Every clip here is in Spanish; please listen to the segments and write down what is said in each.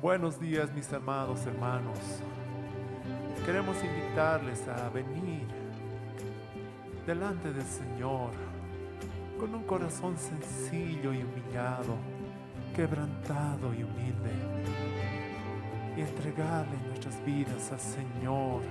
Buenos días, mis amados hermanos. Queremos invitarles a venir delante del Señor con un corazón sencillo y humillado, quebrantado y humilde, y entregarle nuestras vidas al Señor.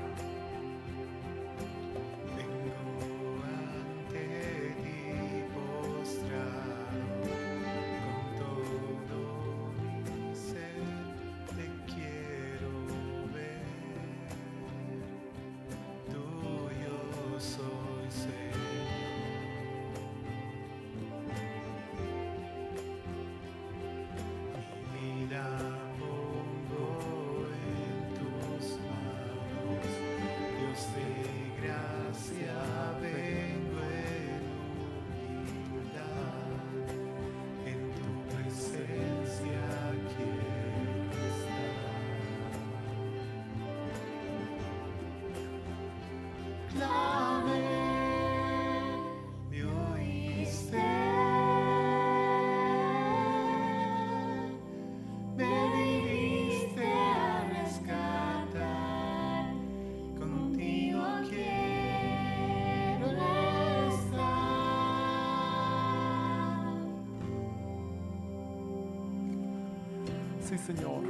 Sí, Señor,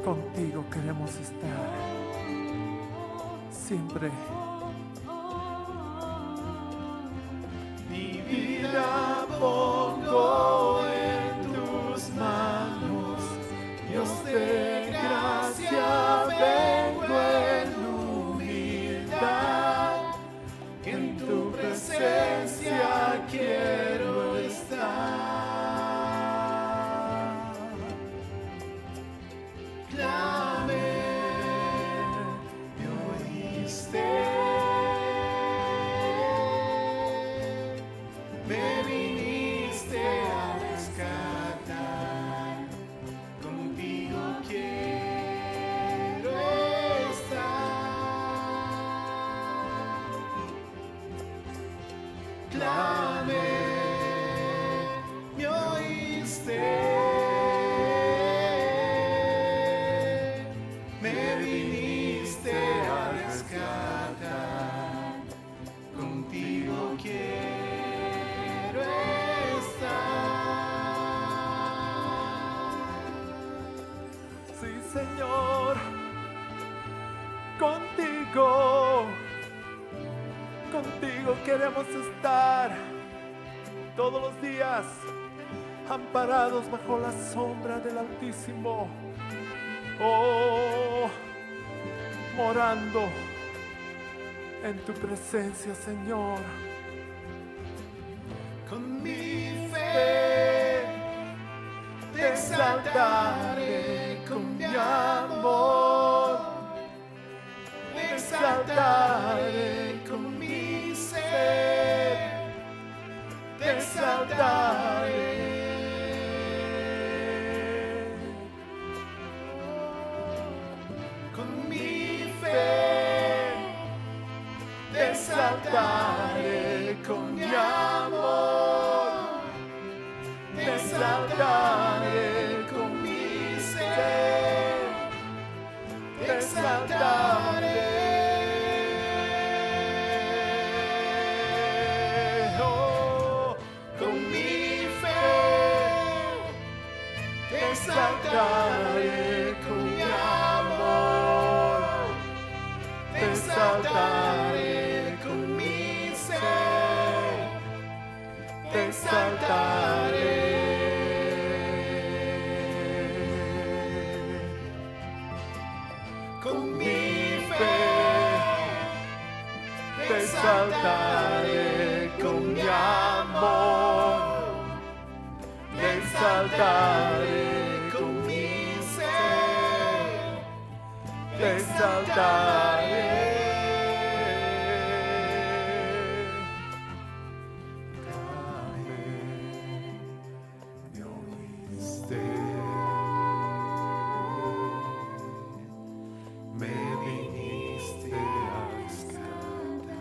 contigo queremos estar siempre. Mi vida pongo en tus manos, Dios de gracia, vengo en humildad, en tu presencia quiero estar. Señor, contigo queremos estar todos los días, amparados bajo la sombra del Altísimo, morando en tu presencia, Señor. Con mi fe te exaltaré, con mi amor te exaltaré, con mi ser te exaltaré. Con mi fe te exaltaré, con mi amor te exaltaré, con mi ser te exaltaré. Oh, con mi fe te exaltaré, con mi amor te exaltaré, con mi ser te exaltaré. Con mi fe te exaltaré, con mi amor te exaltaré, con mi ser te exaltaré. Me viniste a rescatar.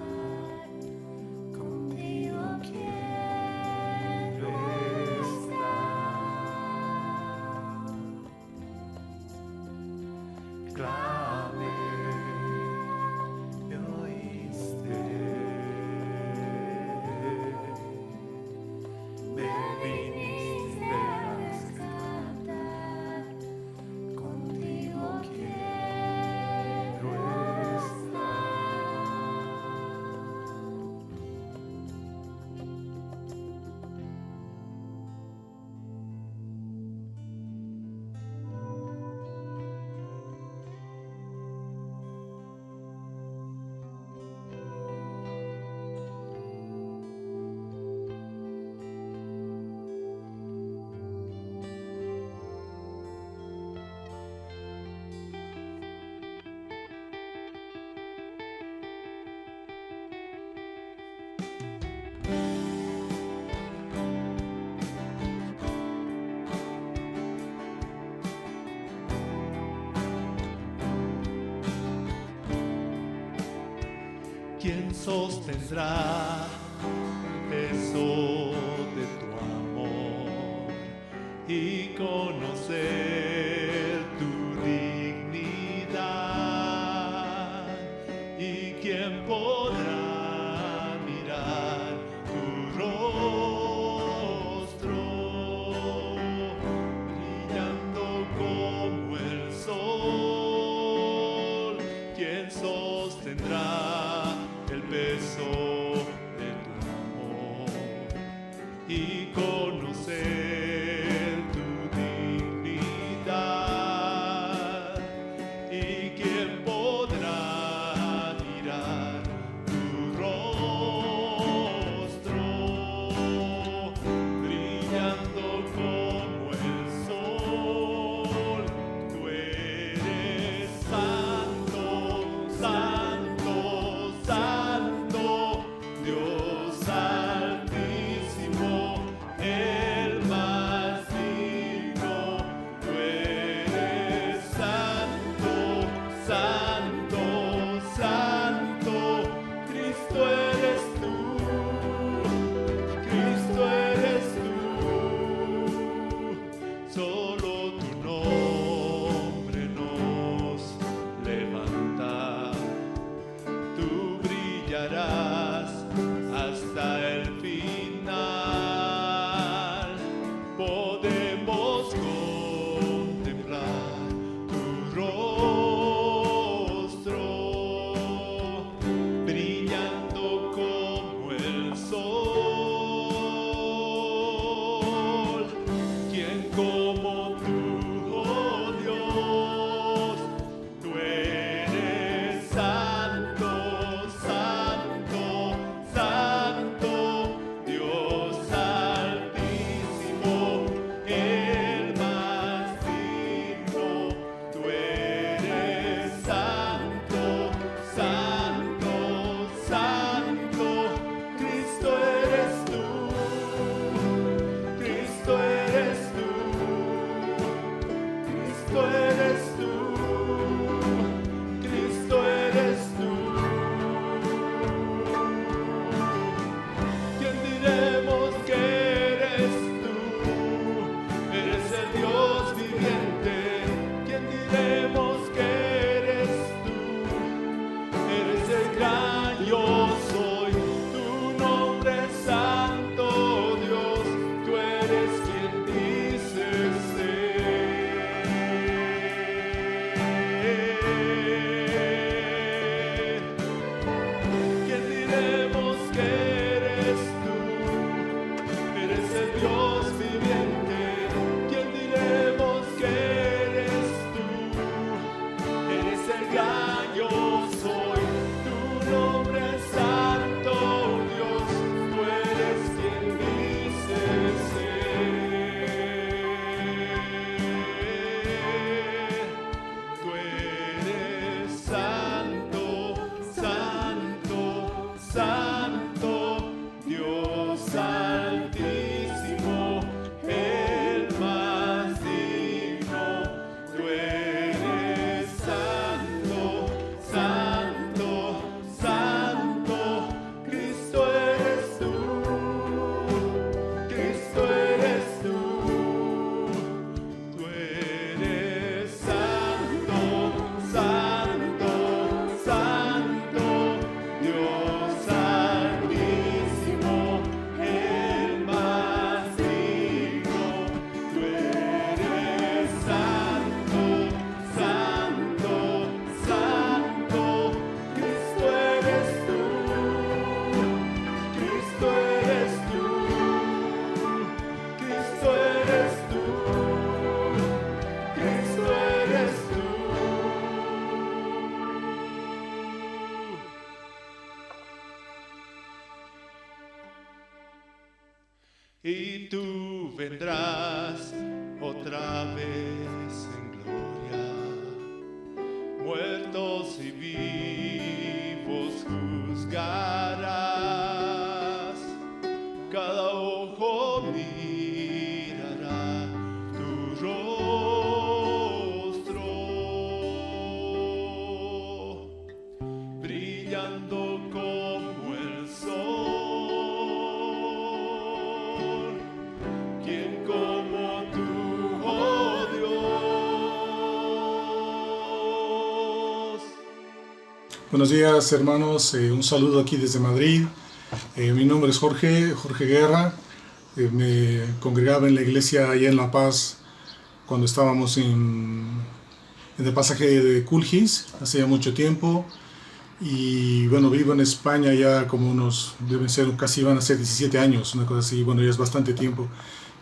sostendrá el peso de tu amor y conocer tu dignidad? ¿Y quién podrá mirar tu rostro brillando como el sol? ¿Quién sostendrá el peso de tu amor y conocer tu dignidad? ¿Y quién podrá mirar tu rostro brillando como el sol? Tú eres santo, santo, santo, Dios altísimo, el más digno. Tú eres santo, santo, santo, Cristo eres tú, Cristo eres tú. Solo tu nombre nos levanta, tú brillarás hasta el final. Podemos contemplar tu rostro brillando como el sol. ¿Quién como tú, oh Dios? Tú eres santo, santo, santo, Dios altísimo, el más digno. Tú eres santo, santo, santo, Cristo eres tú, Cristo eres tú, Cristo eres tú, Cristo eres tú. ¿Quién diremos que eres tú? Eres el Dios viviente. ¿Quién diremos que eres tú? Eres el gran yo soy. Tu nombre es santo, Dios. Tú eres quien dices ser. ¿Quién diremos que eres tú? Eres el Dios viviente. ¿Quién diremos que eres tú? Eres el gran yo soy. Tu nombre es santo, Dios. Tú eres quien dices ser. Tú eres santo, santo, santo, Dios altísimo, el más digno. Tú eres santo, santo, santo, Cristo eres tú, Cristo eres tú. Tú eres santo, santo, santo, Dios altísimo, el más digno. Tú eres santo, santo, santo, Cristo eres tú, Cristo eres tú, Cristo eres tú, Cristo eres tú. Y tú vendrás otra vez en gloria, muertos y vivos juzgarás, cada ojo mirará tu rostro, brillando como Buenos días, hermanos. Un saludo aquí desde Madrid. Mi nombre es Jorge Guerra. Me congregaba en la iglesia allá en La Paz cuando estábamos en el pasaje de Culgis hace ya mucho tiempo. Y bueno, vivo en España ya como casi van a ser 17 años, una cosa así. Bueno, ya es bastante tiempo.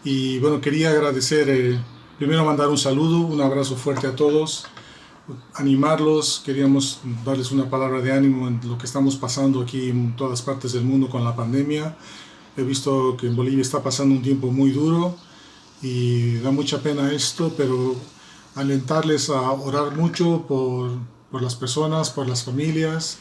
Y bueno, quería agradecer, primero mandar un saludo, un abrazo fuerte a todos. Animarlos, queríamos darles una palabra de ánimo en lo que estamos pasando aquí en todas partes del mundo con la pandemia. He visto que en Bolivia está pasando un tiempo muy duro y da mucha pena esto, pero alentarles a orar mucho por las personas, por las familias,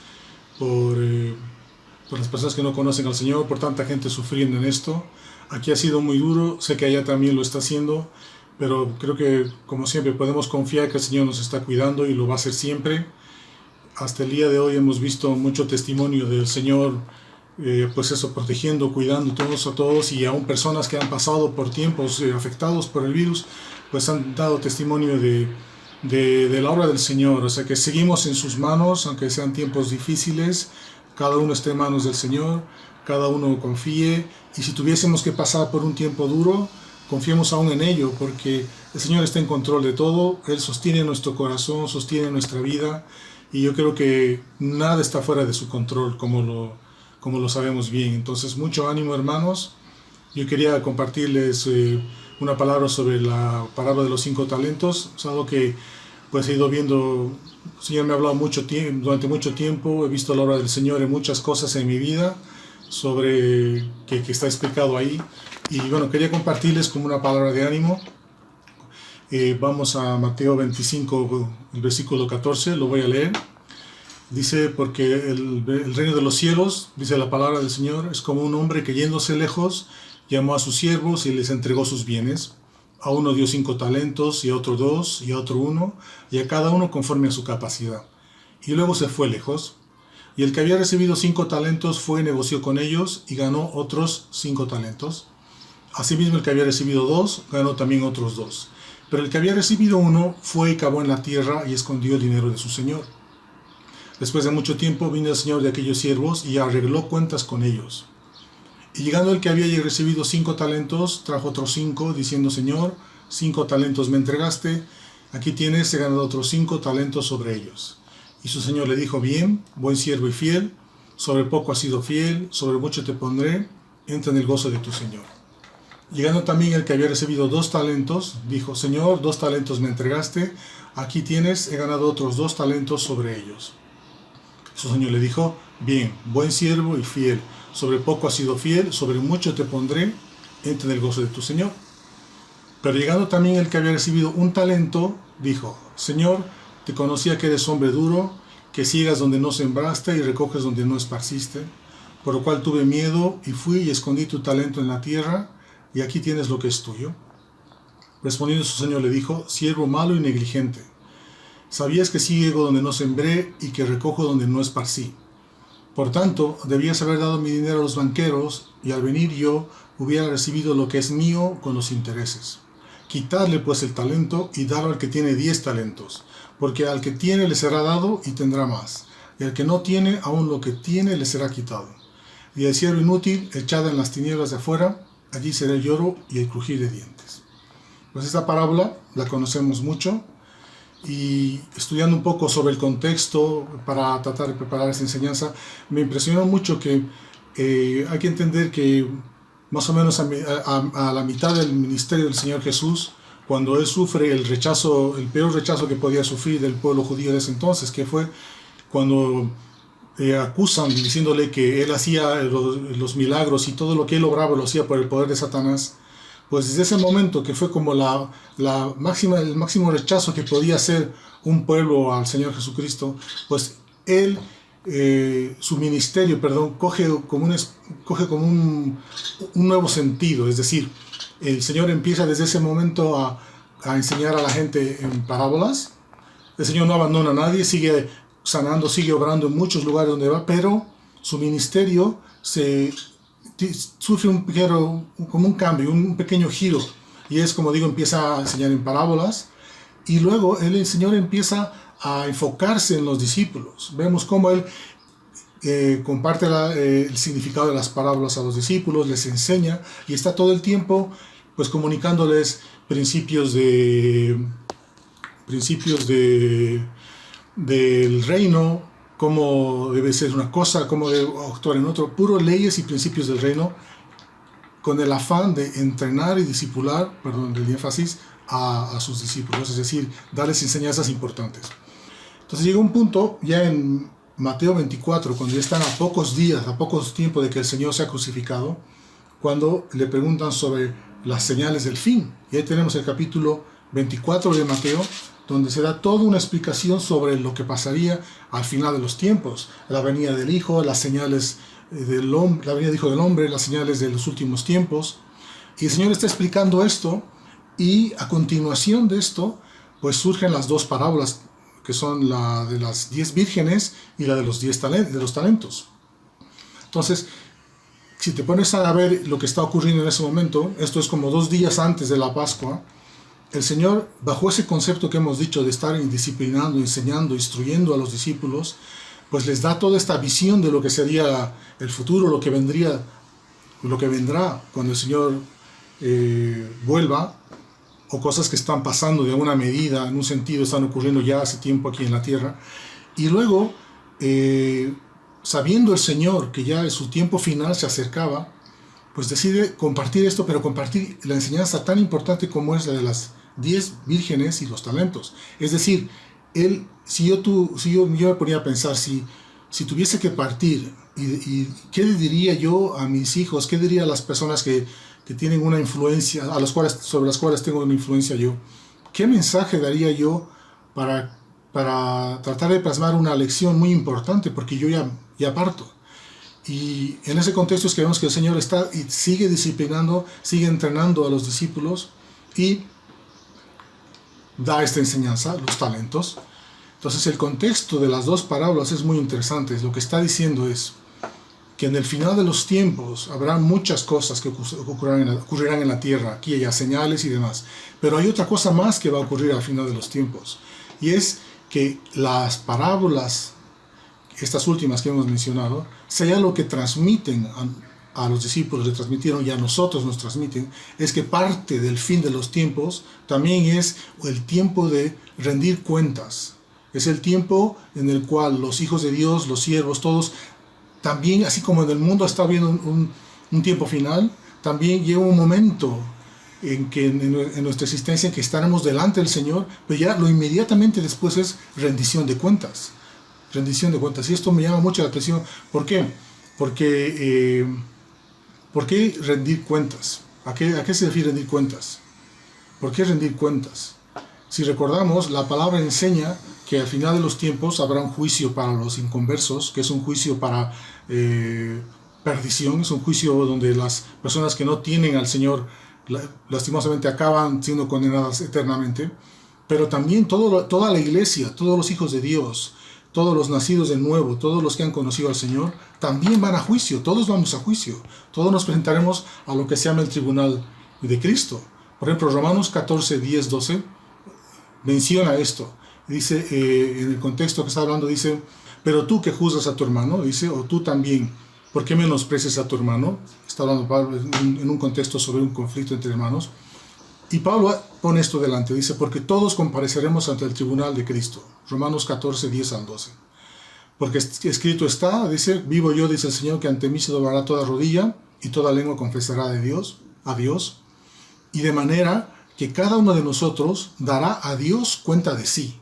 por las personas que no conocen al Señor, por tanta gente sufriendo en esto. Aquí ha sido muy duro, sé que allá también lo está haciendo, pero creo que, como siempre, podemos confiar que el Señor nos está cuidando y lo va a hacer siempre. Hasta el día de hoy hemos visto mucho testimonio del Señor, pues eso, protegiendo, cuidando todos a todos, y aún personas que han pasado por tiempos afectados por el virus, pues han dado testimonio de la obra del Señor. O sea que seguimos en sus manos, aunque sean tiempos difíciles, cada uno esté en manos del Señor, cada uno confíe, y si tuviésemos que pasar por un tiempo duro, confiemos aún en ello, porque el Señor está en control de todo. Él sostiene nuestro corazón, sostiene nuestra vida, y yo creo que nada está fuera de su control, como lo sabemos bien. Entonces, mucho ánimo, hermanos. Yo quería compartirles una palabra sobre la parábola de los 5 talentos. Es algo que pues he ido viendo. El Señor me ha hablado durante mucho tiempo. He visto la obra del Señor en muchas cosas en mi vida, sobre que está explicado ahí. Y bueno, quería compartirles como una palabra de ánimo. Vamos a Mateo 25, el versículo 14, lo voy a leer. Dice: porque el reino de los cielos, dice la palabra del Señor, es como un hombre que, yéndose lejos, llamó a sus siervos y les entregó sus bienes. A uno dio 5 talentos, y a otro 2, y a otro 1, y a cada uno conforme a su capacidad. Y luego se fue lejos. Y el que había recibido 5 talentos fue y negoció con ellos, y ganó otros 5 talentos. Asimismo, el que había recibido 2, ganó también otros 2. Pero el que había recibido 1 fue y cavó en la tierra y escondió el dinero de su señor. Después de mucho tiempo vino el señor de aquellos siervos y arregló cuentas con ellos. Y llegando el que había recibido 5 talentos, trajo otros 5, diciendo: Señor, 5 talentos me entregaste, aquí tienes, he ganado otros 5 talentos sobre ellos. Y su señor le dijo: bien, buen siervo y fiel, sobre poco has sido fiel, sobre mucho te pondré, entra en el gozo de tu señor. Llegando también el que había recibido 2 talentos, dijo: Señor, 2 talentos me entregaste, aquí tienes, he ganado otros 2 talentos sobre ellos. Su señor le dijo: bien, buen siervo y fiel, sobre poco has sido fiel, sobre mucho te pondré, entra en el gozo de tu señor. Pero llegando también el que había recibido 1 talento, dijo: Señor, te conocía que eres hombre duro, que ciegas donde no sembraste y recoges donde no esparciste, por lo cual tuve miedo y fui y escondí tu talento en la tierra, y aquí tienes lo que es tuyo. Respondiendo su señor le dijo: siervo malo y negligente, sabías que ciego donde no sembré y que recojo donde no esparcí. Por tanto, debías haber dado mi dinero a los banqueros, y al venir yo hubiera recibido lo que es mío con los intereses. Quitadle pues el talento y darlo al que tiene 10 talentos, porque al que tiene le será dado y tendrá más, y al que no tiene, aún lo que tiene le será quitado. Y el siervo inútil, echado en las tinieblas de afuera, allí será el lloro y el crujir de dientes. Pues esta parábola la conocemos mucho, y estudiando un poco sobre el contexto para tratar de preparar esta enseñanza, me impresionó mucho que hay que entender que más o menos a la mitad del ministerio del Señor Jesús, cuando Él sufre el rechazo, el peor rechazo que podía sufrir del pueblo judío de ese entonces, que fue cuando acusan diciéndole que Él hacía los milagros y todo lo que Él obraba lo hacía por el poder de Satanás. Pues desde ese momento, que fue como el máximo rechazo que podía hacer un pueblo al Señor Jesucristo, pues Él, su ministerio, coge como un nuevo sentido. Es decir, el Señor empieza desde ese momento a enseñar a la gente en parábolas. El Señor no abandona a nadie, sigue sanando, sigue obrando en muchos lugares donde va, pero su ministerio sufre como un cambio, un pequeño giro, y es, como digo, empieza a enseñar en parábolas, y luego el Señor empieza a enfocarse en los discípulos. Vemos cómo Él comparte el significado de las parábolas a los discípulos, les enseña y está todo el tiempo pues comunicándoles principios del reino, cómo debe ser una cosa, cómo debe actuar en otro, puro leyes y principios del reino, con el afán de entrenar y discipular, perdón, del énfasis, a sus discípulos, es decir, darles enseñanzas importantes. Entonces llega un punto, ya en Mateo 24, cuando ya están a pocos días, a pocos tiempos de que el Señor sea crucificado, cuando le preguntan sobre las señales del fin. Y ahí tenemos el capítulo 24 de Mateo, donde se da toda una explicación sobre lo que pasaría al final de los tiempos, la venida del Hijo, las señales del hombre, la venida del Hijo del Hombre, las señales de los últimos tiempos. Y el Señor está explicando esto, y a continuación de esto, pues surgen las dos parábolas, que son la de las 10 vírgenes y la de los 10 talentos. Entonces, si te pones a ver lo que está ocurriendo en ese momento, esto es como 2 días antes de la Pascua, el Señor, bajo ese concepto que hemos dicho de estar disciplinando, enseñando, instruyendo a los discípulos, pues les da toda esta visión de lo que sería el futuro, lo que vendrá cuando el Señor vuelva, o cosas que están pasando de alguna medida, en un sentido, están ocurriendo ya hace tiempo aquí en la tierra. Y luego, sabiendo el Señor que ya su tiempo final se acercaba, pues decide compartir esto, pero compartir la enseñanza tan importante como es la de las 10 vírgenes y los talentos. Es decir, yo me ponía a pensar, si tuviese que partir, y ¿qué le diría yo a mis hijos? ¿Qué diría a las personas que tienen una influencia, sobre las cuales tengo una influencia yo? ¿Qué mensaje daría yo para tratar de plasmar una lección muy importante? Porque yo ya parto. Y en ese contexto es que vemos que el Señor está y sigue disciplinando, sigue entrenando a los discípulos y da esta enseñanza, los talentos. Entonces el contexto de las dos parábolas es muy interesante. Lo que está diciendo es que en el final de los tiempos habrá muchas cosas que ocurrirán en la tierra, aquí hay señales y demás. Pero hay otra cosa más que va a ocurrir al final de los tiempos. Y es que las parábolas, estas últimas que hemos mencionado, sea lo que transmiten a los discípulos, le transmitieron y a nosotros nos transmiten, es que parte del fin de los tiempos también es el tiempo de rendir cuentas. Es el tiempo en el cual los hijos de Dios, los siervos, todos, también, así como en el mundo está habiendo un tiempo final, también llega un momento en que en nuestra existencia en que estaremos delante del Señor, pero ya lo inmediatamente después es rendición de cuentas. Rendición de cuentas. Y esto me llama mucho la atención. ¿Por qué? Porque, ¿por qué rendir cuentas? ¿A qué se refiere rendir cuentas? ¿Por qué rendir cuentas? Si recordamos, la palabra enseña que al final de los tiempos habrá un juicio para los inconversos, que es un juicio para perdición, es un juicio donde las personas que no tienen al Señor lastimosamente acaban siendo condenadas eternamente, pero también toda la iglesia, todos los hijos de Dios, todos los nacidos de nuevo, todos los que han conocido al Señor, también van a juicio, todos vamos a juicio, todos nos presentaremos a lo que se llama el tribunal de Cristo. Por ejemplo, Romanos 14, 10, 12 menciona esto. Dice, en el contexto que está hablando, dice, pero tú que juzgas a tu hermano, dice, o tú también, ¿por qué menosprecias a tu hermano? Está hablando Pablo en un contexto sobre un conflicto entre hermanos. Y Pablo pone esto delante, dice, porque todos compareceremos ante el tribunal de Cristo. Romanos 14, 10 al 12. Porque escrito está, dice, vivo yo, dice el Señor, que ante mí se doblará toda rodilla y toda lengua confesará a Dios. Y de manera que cada uno de nosotros dará a Dios cuenta de sí.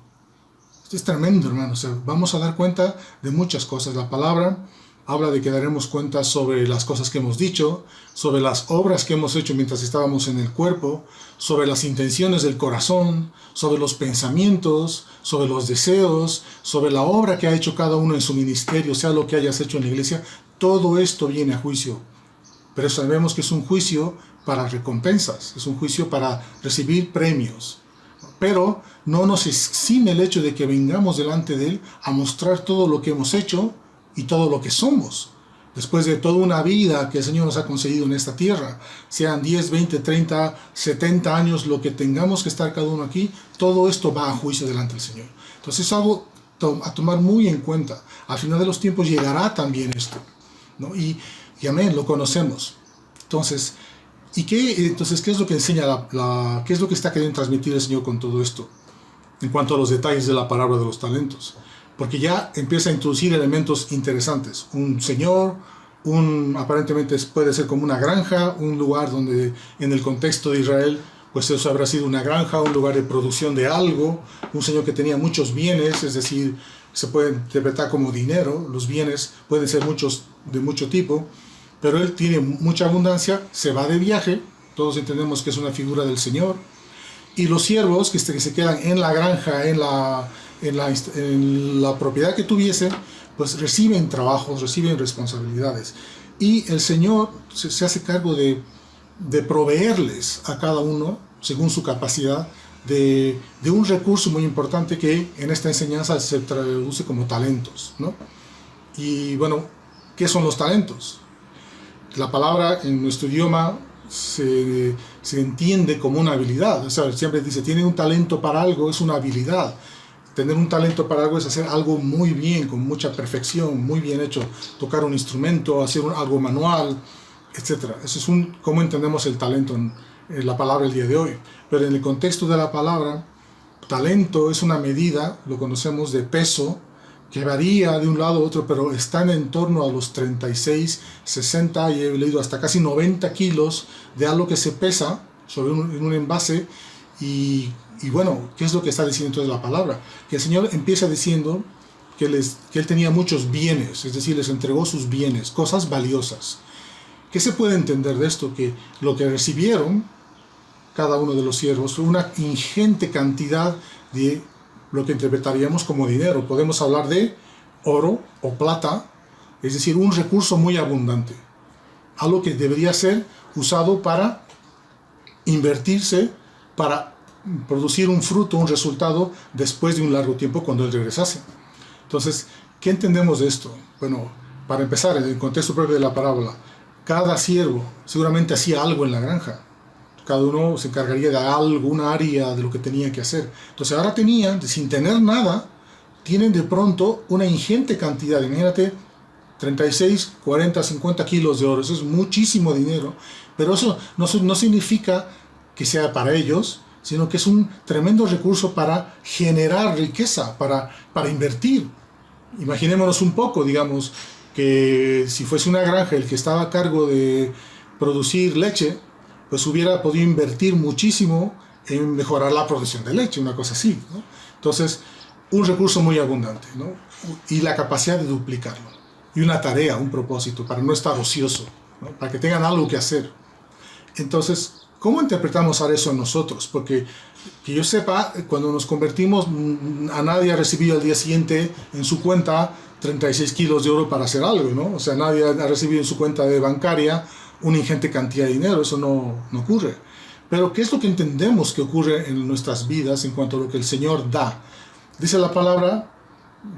Esto es tremendo, hermano. O sea, vamos a dar cuenta de muchas cosas. La palabra habla de que daremos cuenta sobre las cosas que hemos dicho, sobre las obras que hemos hecho mientras estábamos en el cuerpo, sobre las intenciones del corazón, sobre los pensamientos, sobre los deseos, sobre la obra que ha hecho cada uno en su ministerio, sea lo que hayas hecho en la iglesia. Todo esto viene a juicio. Pero sabemos que es un juicio para recompensas, es un juicio para recibir premios. Pero no nos exime el hecho de que vengamos delante de Él a mostrar todo lo que hemos hecho y todo lo que somos. después de toda una vida que el Señor nos ha concedido en esta tierra, sean 10, 20, 30, 70 años, lo que tengamos que estar cada uno aquí, todo esto va a juicio delante del Señor. Entonces es algo a tomar muy en cuenta. Al final de los tiempos llegará también esto, ¿no? Y amén, lo conocemos. Entonces, ¿qué es lo que enseña qué es lo que está queriendo transmitir el Señor con todo esto? En cuanto a los detalles de la parábola de los talentos. Porque ya empieza a introducir elementos interesantes. Un señor, aparentemente puede ser como una granja, un lugar donde en el contexto de Israel, pues eso habrá sido una granja, un lugar de producción de algo, un señor que tenía muchos bienes, es decir, se puede interpretar como dinero, los bienes pueden ser muchos de mucho tipo, pero él tiene mucha abundancia, se va de viaje, todos entendemos que es una figura del Señor, y los siervos que se quedan en la granja, en la propiedad que tuviesen, pues reciben trabajos, reciben responsabilidades. Y el Señor se hace cargo de proveerles a cada uno, según su capacidad, de un recurso muy importante que en esta enseñanza se traduce como talentos, ¿no? Y bueno, ¿qué son los talentos? La palabra en nuestro idioma se entiende como una habilidad. O sea, siempre dice, tiene un talento para algo, es una habilidad. Tener un talento para algo es hacer algo muy bien, con mucha perfección, muy bien hecho. Tocar un instrumento, hacer algo manual, etc. Eso es cómo entendemos el talento en la palabra el día de hoy. Pero en el contexto de la palabra, talento es una medida, lo conocemos, de peso, que varía de un lado a otro, pero están en torno a los 36, 60, y he leído hasta casi 90 kilos de algo que se pesa sobre un envase. Y bueno, ¿qué es lo que está diciendo entonces la palabra? Que el Señor empieza diciendo que Él tenía muchos bienes, es decir, les entregó sus bienes, cosas valiosas. ¿Qué se puede entender de esto? Que lo que recibieron cada uno de los siervos fue una ingente cantidad de lo que interpretaríamos como dinero. Podemos hablar de oro o plata, es decir, un recurso muy abundante, algo que debería ser usado para invertirse, para producir un fruto, un resultado después de un largo tiempo cuando Él regresase. Entonces, ¿qué entendemos de esto? Bueno, para empezar, en el contexto propio de la parábola, cada siervo seguramente hacía algo en la granja. Cada uno se encargaría de alguna área de lo que tenía que hacer. Entonces ahora sin tener nada, tienen de pronto una ingente cantidad. Imagínate, 36, 40, 50 kilos de oro. Eso es muchísimo dinero. Pero eso no significa que sea para ellos, sino que es un tremendo recurso para generar riqueza, para invertir. Imaginémonos un poco, digamos, que si fuese una granja el que estaba a cargo de producir leche, pues hubiera podido invertir muchísimo en mejorar la producción de leche, una cosa así, ¿no? Entonces, un recurso muy abundante, ¿no? Y la capacidad de duplicarlo. Y una tarea, un propósito, para no estar ocioso, ¿no? Para que tengan algo que hacer. Entonces, ¿cómo interpretamos ahora eso nosotros? Porque que yo sepa, cuando nos convertimos, a nadie ha recibido al día siguiente en su cuenta 36 kilos de oro para hacer algo, ¿no? O sea, nadie ha recibido en su cuenta bancaria una ingente cantidad de dinero. Eso no ocurre. Pero ¿qué es lo que entendemos que ocurre en nuestras vidas en cuanto a lo que el Señor da? Dice la palabra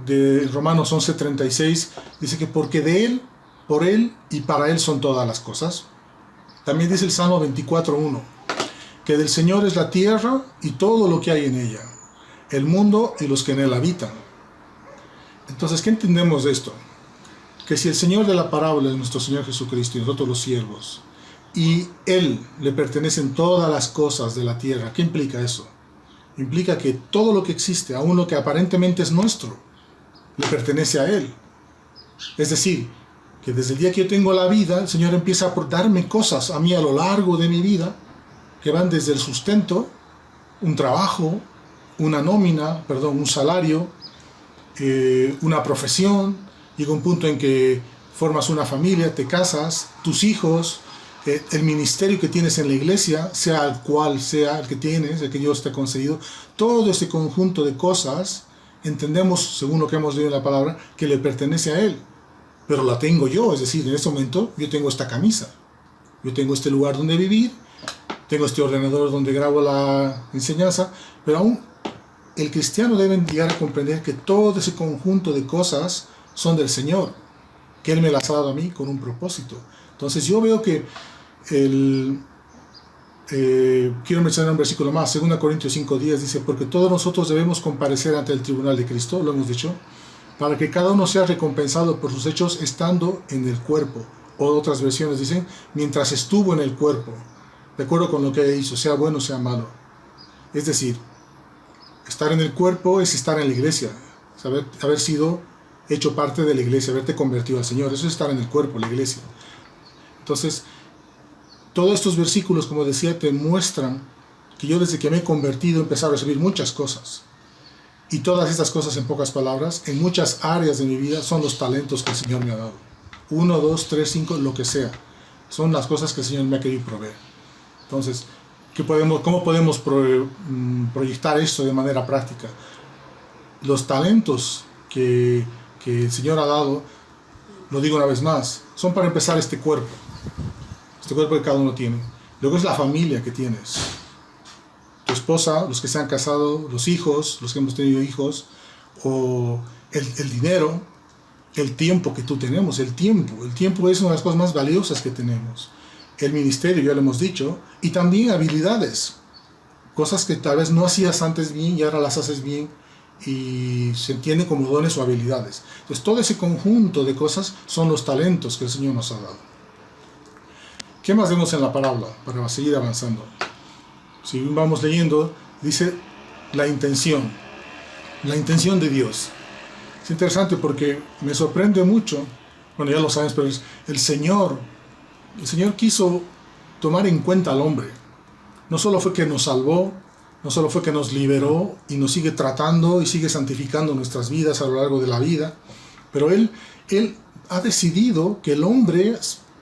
de Romanos 11:36, dice que porque de Él, por Él y para Él son todas las cosas. También dice el Salmo 24:1, que del Señor es la tierra y todo lo que hay en ella, el mundo y los que en él habitan. Entonces, ¿qué entendemos de esto? Que si el Señor de la parábola es nuestro Señor Jesucristo y nosotros los siervos, y Él le pertenecen todas las cosas de la tierra, ¿qué implica eso? Implica que todo lo que existe, aun lo que aparentemente es nuestro, le pertenece a Él. Es decir, que desde el día que yo tengo la vida, el Señor empieza a darme cosas a mí a lo largo de mi vida, que van desde el sustento, un trabajo, una nómina, un salario, una profesión. Llega un punto en que formas una familia, te casas, tus hijos, el ministerio que tienes en la iglesia, sea el cual sea el que tienes, el que Dios te ha concedido, todo ese conjunto de cosas, entendemos, según lo que hemos leído en la palabra, que le pertenece a Él. Pero la tengo yo, es decir, en este momento yo tengo esta camisa, yo tengo este lugar donde vivir, tengo este ordenador donde grabo la enseñanza, pero aún el cristiano debe llegar a comprender que todo ese conjunto de cosas son del Señor, que Él me las ha dado a mí con un propósito. Entonces yo veo que quiero mencionar un versículo más, 2 Corintios 5:10 dice, porque todos nosotros debemos comparecer ante el tribunal de Cristo, lo hemos dicho, para que cada uno sea recompensado por sus hechos estando en el cuerpo. O otras versiones dicen, mientras estuvo en el cuerpo, de acuerdo con lo que hizo, sea bueno o sea malo. Es decir, estar en el cuerpo es estar en la iglesia, haber sido hecho parte de la iglesia, haberte convertido al Señor, eso es estar en el cuerpo, la iglesia. Entonces, todos estos versículos, como decía, te muestran que yo desde que me he convertido he empezado a recibir muchas cosas. Y todas estas cosas, en pocas palabras, en muchas áreas de mi vida, son los talentos que el Señor me ha dado. 1, 2, 3, 5, lo que sea. Son las cosas que el Señor me ha querido proveer. Entonces, ¿cómo podemos proyectar esto de manera práctica? Los talentos que el Señor ha dado, lo digo una vez más, son para empezar este cuerpo que cada uno tiene. Luego es la familia que tienes. Tu esposa, los que se han casado, los hijos, los que hemos tenido hijos, o el dinero, el tiempo que tú tenemos, el tiempo es una de las cosas más valiosas que tenemos. El ministerio, ya lo hemos dicho, y también habilidades, cosas que tal vez no hacías antes bien y ahora las haces bien y se entienden como dones o habilidades. Entonces todo ese conjunto de cosas son los talentos que el Señor nos ha dado. ¿Qué más vemos en la parábola para seguir avanzando? Si vamos leyendo, dice la intención de Dios. Es interesante porque me sorprende mucho, bueno, ya lo sabes, pero el Señor quiso tomar en cuenta al hombre. No solo fue que nos salvó, no solo fue que nos liberó y nos sigue tratando y sigue santificando nuestras vidas a lo largo de la vida, pero Él ha decidido que el hombre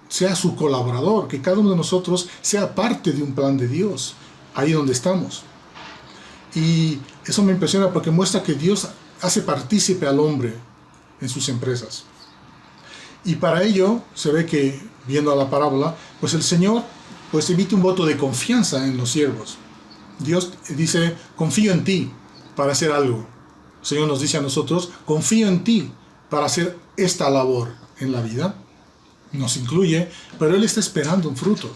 sea su colaborador, que cada uno de nosotros sea parte de un plan de Dios, ahí donde estamos. Y eso me impresiona porque muestra que Dios hace partícipe al hombre en sus empresas. Y para ello se ve que, viendo a la parábola, pues el Señor emite un voto de confianza en los siervos. Dios dice, confío en ti para hacer algo. El Señor nos dice a nosotros, confío en ti para hacer esta labor en la vida. Nos incluye, pero Él está esperando un fruto.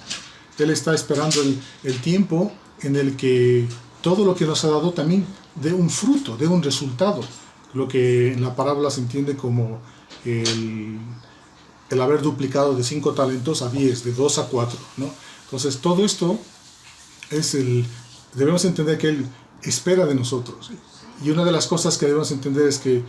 Él está esperando el tiempo en el que todo lo que nos ha dado también dé un fruto, dé un resultado. Lo que en la parábola se entiende como el haber duplicado de 5 talentos a 10, de 2 a 4, ¿no? Entonces todo esto debemos entender que Él espera de nosotros. Y una de las cosas que debemos entender es que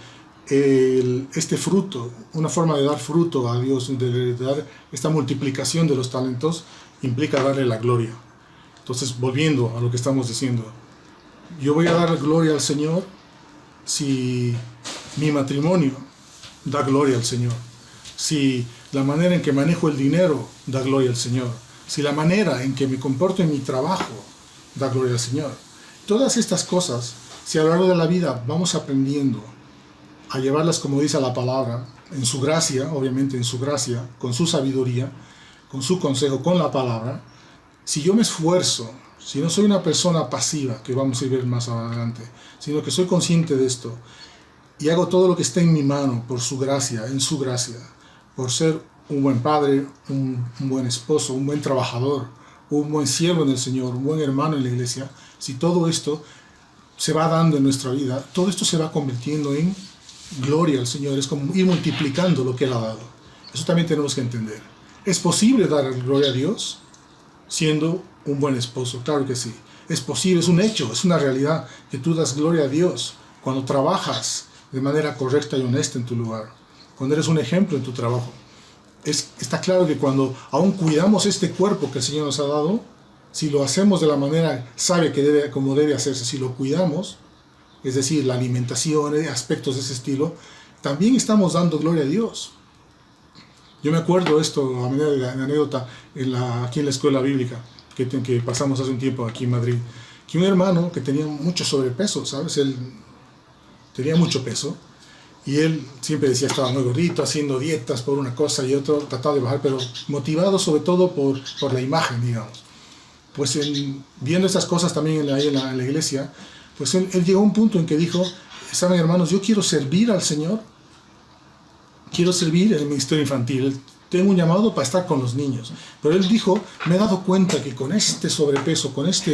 este fruto, una forma de dar fruto a Dios, de dar esta multiplicación de los talentos, implica darle la gloria. Entonces, volviendo a lo que estamos diciendo, yo voy a dar gloria al Señor si mi matrimonio da gloria al Señor, si la manera en que manejo el dinero da gloria al Señor, si la manera en que me comporto en mi trabajo da gloria al Señor. Todas estas cosas, si a lo largo de la vida vamos aprendiendo a llevarlas, como dice la palabra, en su gracia, obviamente en su gracia, con su sabiduría, con su consejo, con la palabra, si yo me esfuerzo, si no soy una persona pasiva, que vamos a ver más adelante, sino que soy consciente de esto, y hago todo lo que esté en mi mano por su gracia, en su gracia, por ser un buen padre, un buen esposo, un buen trabajador, un buen siervo en el Señor, un buen hermano en la iglesia, si todo esto se va dando en nuestra vida, todo esto se va convirtiendo en gloria al Señor, es como ir multiplicando lo que Él ha dado. Eso también tenemos que entender. ¿Es posible dar gloria a Dios siendo un buen esposo? Claro que sí. Es posible, es un hecho, es una realidad que tú das gloria a Dios cuando trabajas de manera correcta y honesta en tu lugar, cuando eres un ejemplo en tu trabajo. Está claro que cuando aún cuidamos este cuerpo que el Señor nos ha dado, si lo hacemos de la manera sabia como debe hacerse, si lo cuidamos, es decir, la alimentación, aspectos de ese estilo, también estamos dando gloria a Dios. Yo me acuerdo esto a manera de anécdota aquí en la escuela bíblica que pasamos hace un tiempo aquí en Madrid, que un hermano que tenía mucho sobrepeso, ¿sabes? Él tenía mucho peso y él siempre decía que estaba muy gordito, haciendo dietas por una cosa y otra, trataba de bajar, pero motivado sobre todo por la imagen, digamos. Pues viendo esas cosas también en la iglesia, pues él llegó a un punto en que dijo, saben hermanos, yo quiero servir al Señor quiero servir en el ministerio infantil, tengo un llamado para estar con los niños. Pero él dijo, me he dado cuenta que con este sobrepeso, con esta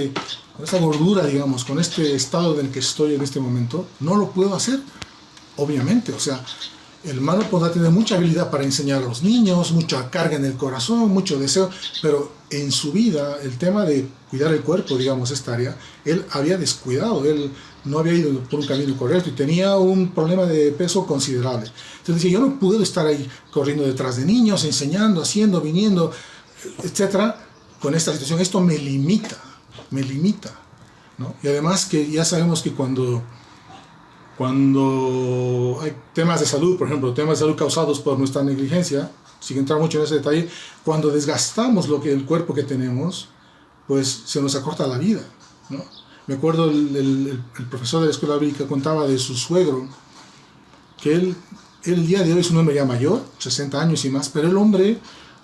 gordura, digamos, con este estado en el que estoy en este momento, no lo puedo hacer. Obviamente, o sea, el hermano podrá tener mucha habilidad para enseñar a los niños, mucha carga en el corazón, mucho deseo, pero en su vida, el tema de cuidar el cuerpo, digamos, esta área, él había descuidado, él no había ido por un camino correcto y tenía un problema de peso considerable. Entonces decía, yo no puedo estar ahí corriendo detrás de niños, enseñando, haciendo, viniendo, etcétera, con esta situación. Esto me limita, ¿no? Y además que ya sabemos que cuando hay temas de salud, por ejemplo, temas de salud causados por nuestra negligencia, sin entrar mucho en ese detalle, cuando desgastamos el cuerpo que tenemos, pues se nos acorta la vida, ¿no? Me acuerdo el profesor de la escuela bíblica contaba de su suegro, que él el día de hoy es un hombre ya mayor, 60 años y más, pero el hombre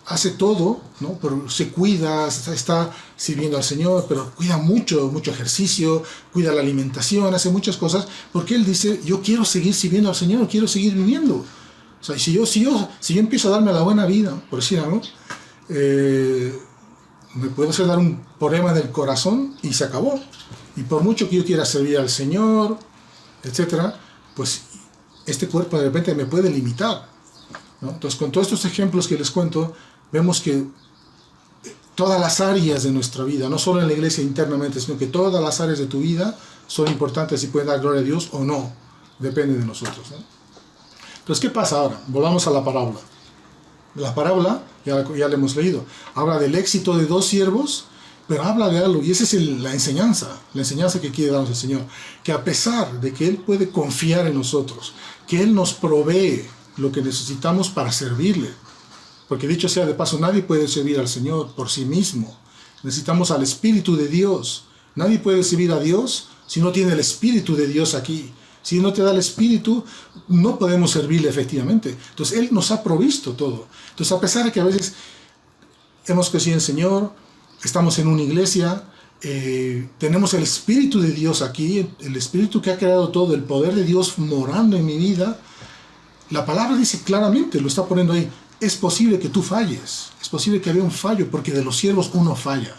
hace todo, ¿no? Pero se cuida, está sirviendo al Señor, pero cuida mucho ejercicio, cuida la alimentación, hace muchas cosas, porque él dice, yo quiero seguir sirviendo al Señor, quiero seguir viviendo. O sea, si yo empiezo a darme la buena vida, por decir algo, me puedo hacer dar un problema del corazón y se acabó. Y por mucho que yo quiera servir al Señor, etcétera, pues este cuerpo de repente me puede limitar, ¿no? Entonces, con todos estos ejemplos que les cuento, vemos que todas las áreas de nuestra vida, no solo en la iglesia internamente, sino que todas las áreas de tu vida son importantes y pueden dar gloria a Dios o no, depende de nosotros, ¿no? Entonces, ¿qué pasa ahora? Volvamos a la parábola. La parábola, ya la hemos leído, habla del éxito de dos siervos, pero habla de algo, y esa es la enseñanza que quiere darnos el Señor, que a pesar de que Él puede confiar en nosotros, que Él nos provee lo que necesitamos para servirle, porque dicho sea de paso, nadie puede servir al Señor por sí mismo, necesitamos al Espíritu de Dios, nadie puede servir a Dios si no tiene el Espíritu de Dios aquí. Si no te da el Espíritu, no podemos servirle efectivamente. Entonces, Él nos ha provisto todo. Entonces, a pesar de que a veces hemos crecido en el Señor, estamos en una iglesia, tenemos el Espíritu de Dios aquí, el Espíritu que ha creado todo, el poder de Dios morando en mi vida, la palabra dice claramente, lo está poniendo ahí, es posible que tú falles, es posible que haya un fallo, porque de los siervos uno falla.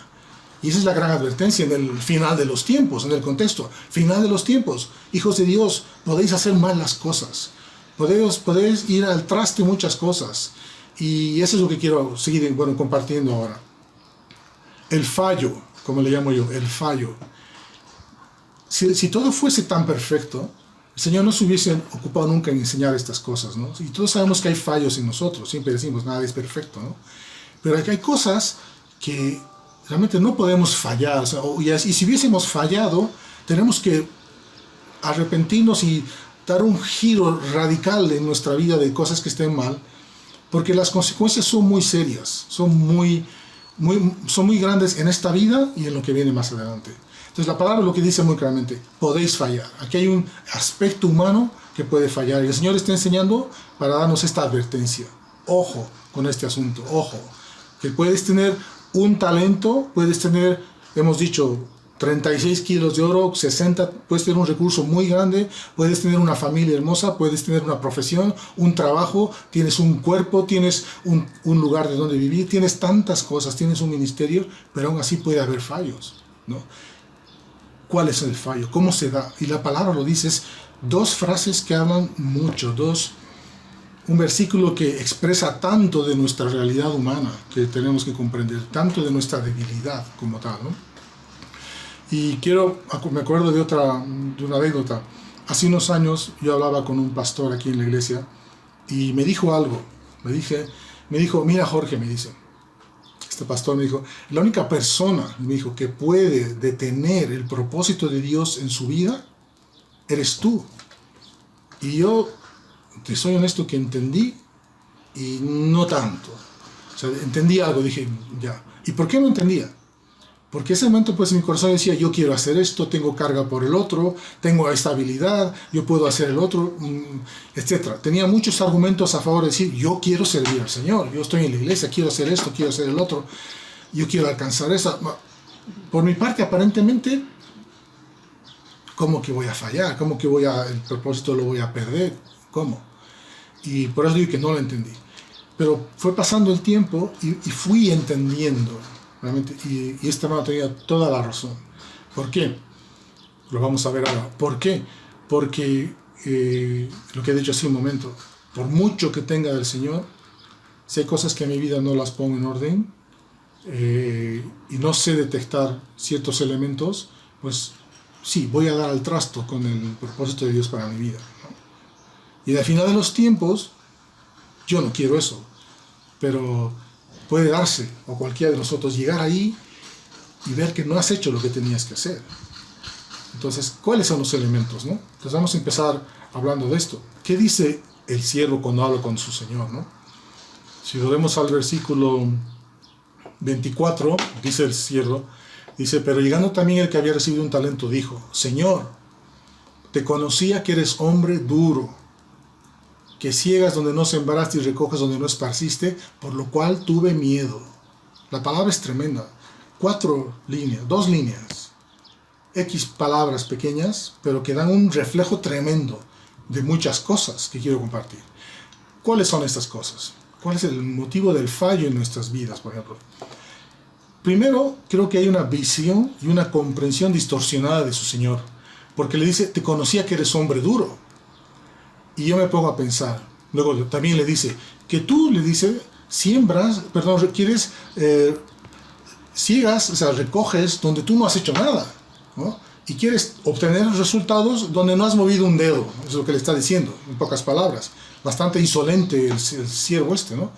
Y esa es la gran advertencia en el final de los tiempos, en el contexto. Final de los tiempos. Hijos de Dios, podéis hacer mal las cosas. Podéis ir al traste muchas cosas. Y eso es lo que quiero seguir compartiendo ahora. El fallo, como le llamo yo, el fallo. Si todo fuese tan perfecto, el Señor no se hubiese ocupado nunca en enseñar estas cosas, ¿no? Y todos sabemos que hay fallos en nosotros. Siempre decimos, nada es perfecto, ¿no? Pero hay cosas que realmente no podemos fallar, o sea, y si hubiésemos fallado, tenemos que arrepentirnos y dar un giro radical en nuestra vida de cosas que estén mal, porque las consecuencias son muy serias, son muy grandes en esta vida y en lo que viene más adelante. Entonces la palabra lo que dice muy claramente, podéis fallar. Aquí hay un aspecto humano que puede fallar y el Señor está enseñando para darnos esta advertencia. Ojo con este asunto, ojo, que puedes tener un talento, puedes tener, hemos dicho, 36 kilos de oro, 60, puedes tener un recurso muy grande, puedes tener una familia hermosa, puedes tener una profesión, un trabajo, tienes un cuerpo, tienes un lugar de donde vivir, tienes tantas cosas, tienes un ministerio, pero aún así puede haber fallos, ¿no? ¿Cuál es el fallo? ¿Cómo se da? Y la palabra lo dice, es dos frases que hablan mucho, un versículo que expresa tanto de nuestra realidad humana que tenemos que comprender, tanto de nuestra debilidad como tal, ¿no? Y me acuerdo de una anécdota. Hace unos años yo hablaba con un pastor aquí en la iglesia y me dijo algo. Me dijo, mira Jorge, me dice, este pastor me dijo, la única persona, me dijo, que puede detener el propósito de Dios en su vida, eres tú. Y yo, te soy honesto, que entendí y no tanto. O sea, entendí algo, dije, ya. ¿Y por qué no entendía? Porque ese momento pues en mi corazón decía, yo quiero hacer esto, tengo carga por el otro, tengo esta habilidad, yo puedo hacer el otro, etc. Tenía muchos argumentos a favor de decir, yo quiero servir al Señor, yo estoy en la iglesia, quiero hacer esto, quiero hacer el otro, yo quiero alcanzar eso. Por mi parte, aparentemente, ¿cómo que voy a fallar? ¿Cómo que el propósito lo voy a perder? ¿Cómo? Y por eso digo que no lo entendí. Pero fue pasando el tiempo y fui entendiendo, realmente, y este hermano tenía toda la razón. ¿Por qué? Lo vamos a ver ahora. ¿Por qué? Porque, lo que he dicho hace un momento, por mucho que tenga del Señor, si hay cosas que en mi vida no las pongo en orden, y no sé detectar ciertos elementos, pues sí, voy a dar al trasto con el propósito de Dios para mi vida, ¿no? Y al final de los tiempos, yo no quiero eso, pero puede darse, o cualquiera de nosotros, llegar ahí y ver que no has hecho lo que tenías que hacer. Entonces, ¿cuáles son los elementos, no? Entonces vamos a empezar hablando de esto. ¿Qué dice el siervo cuando habla con su Señor, no? Si volvemos al versículo 24, dice el siervo, dice, pero llegando también el que había recibido un talento, dijo, Señor, te conocía que eres hombre duro, que ciegas donde no sembraste y recoges donde no esparciste, por lo cual tuve miedo. La palabra es tremenda. 4 líneas, 2 líneas. X palabras pequeñas, pero que dan un reflejo tremendo de muchas cosas que quiero compartir. ¿Cuáles son estas cosas? ¿Cuál es el motivo del fallo en nuestras vidas, por ejemplo? Primero, creo que hay una visión y una comprensión distorsionada de su Señor, porque le dice, te conocía que eres hombre duro. Y yo me pongo a pensar, luego también le dice, que tú, le dice, quieres, ciegas, o sea, recoges donde tú no has hecho nada, ¿no? Y quieres obtener resultados donde no has movido un dedo, es lo que le está diciendo, en pocas palabras. Bastante insolente el siervo este, ¿no?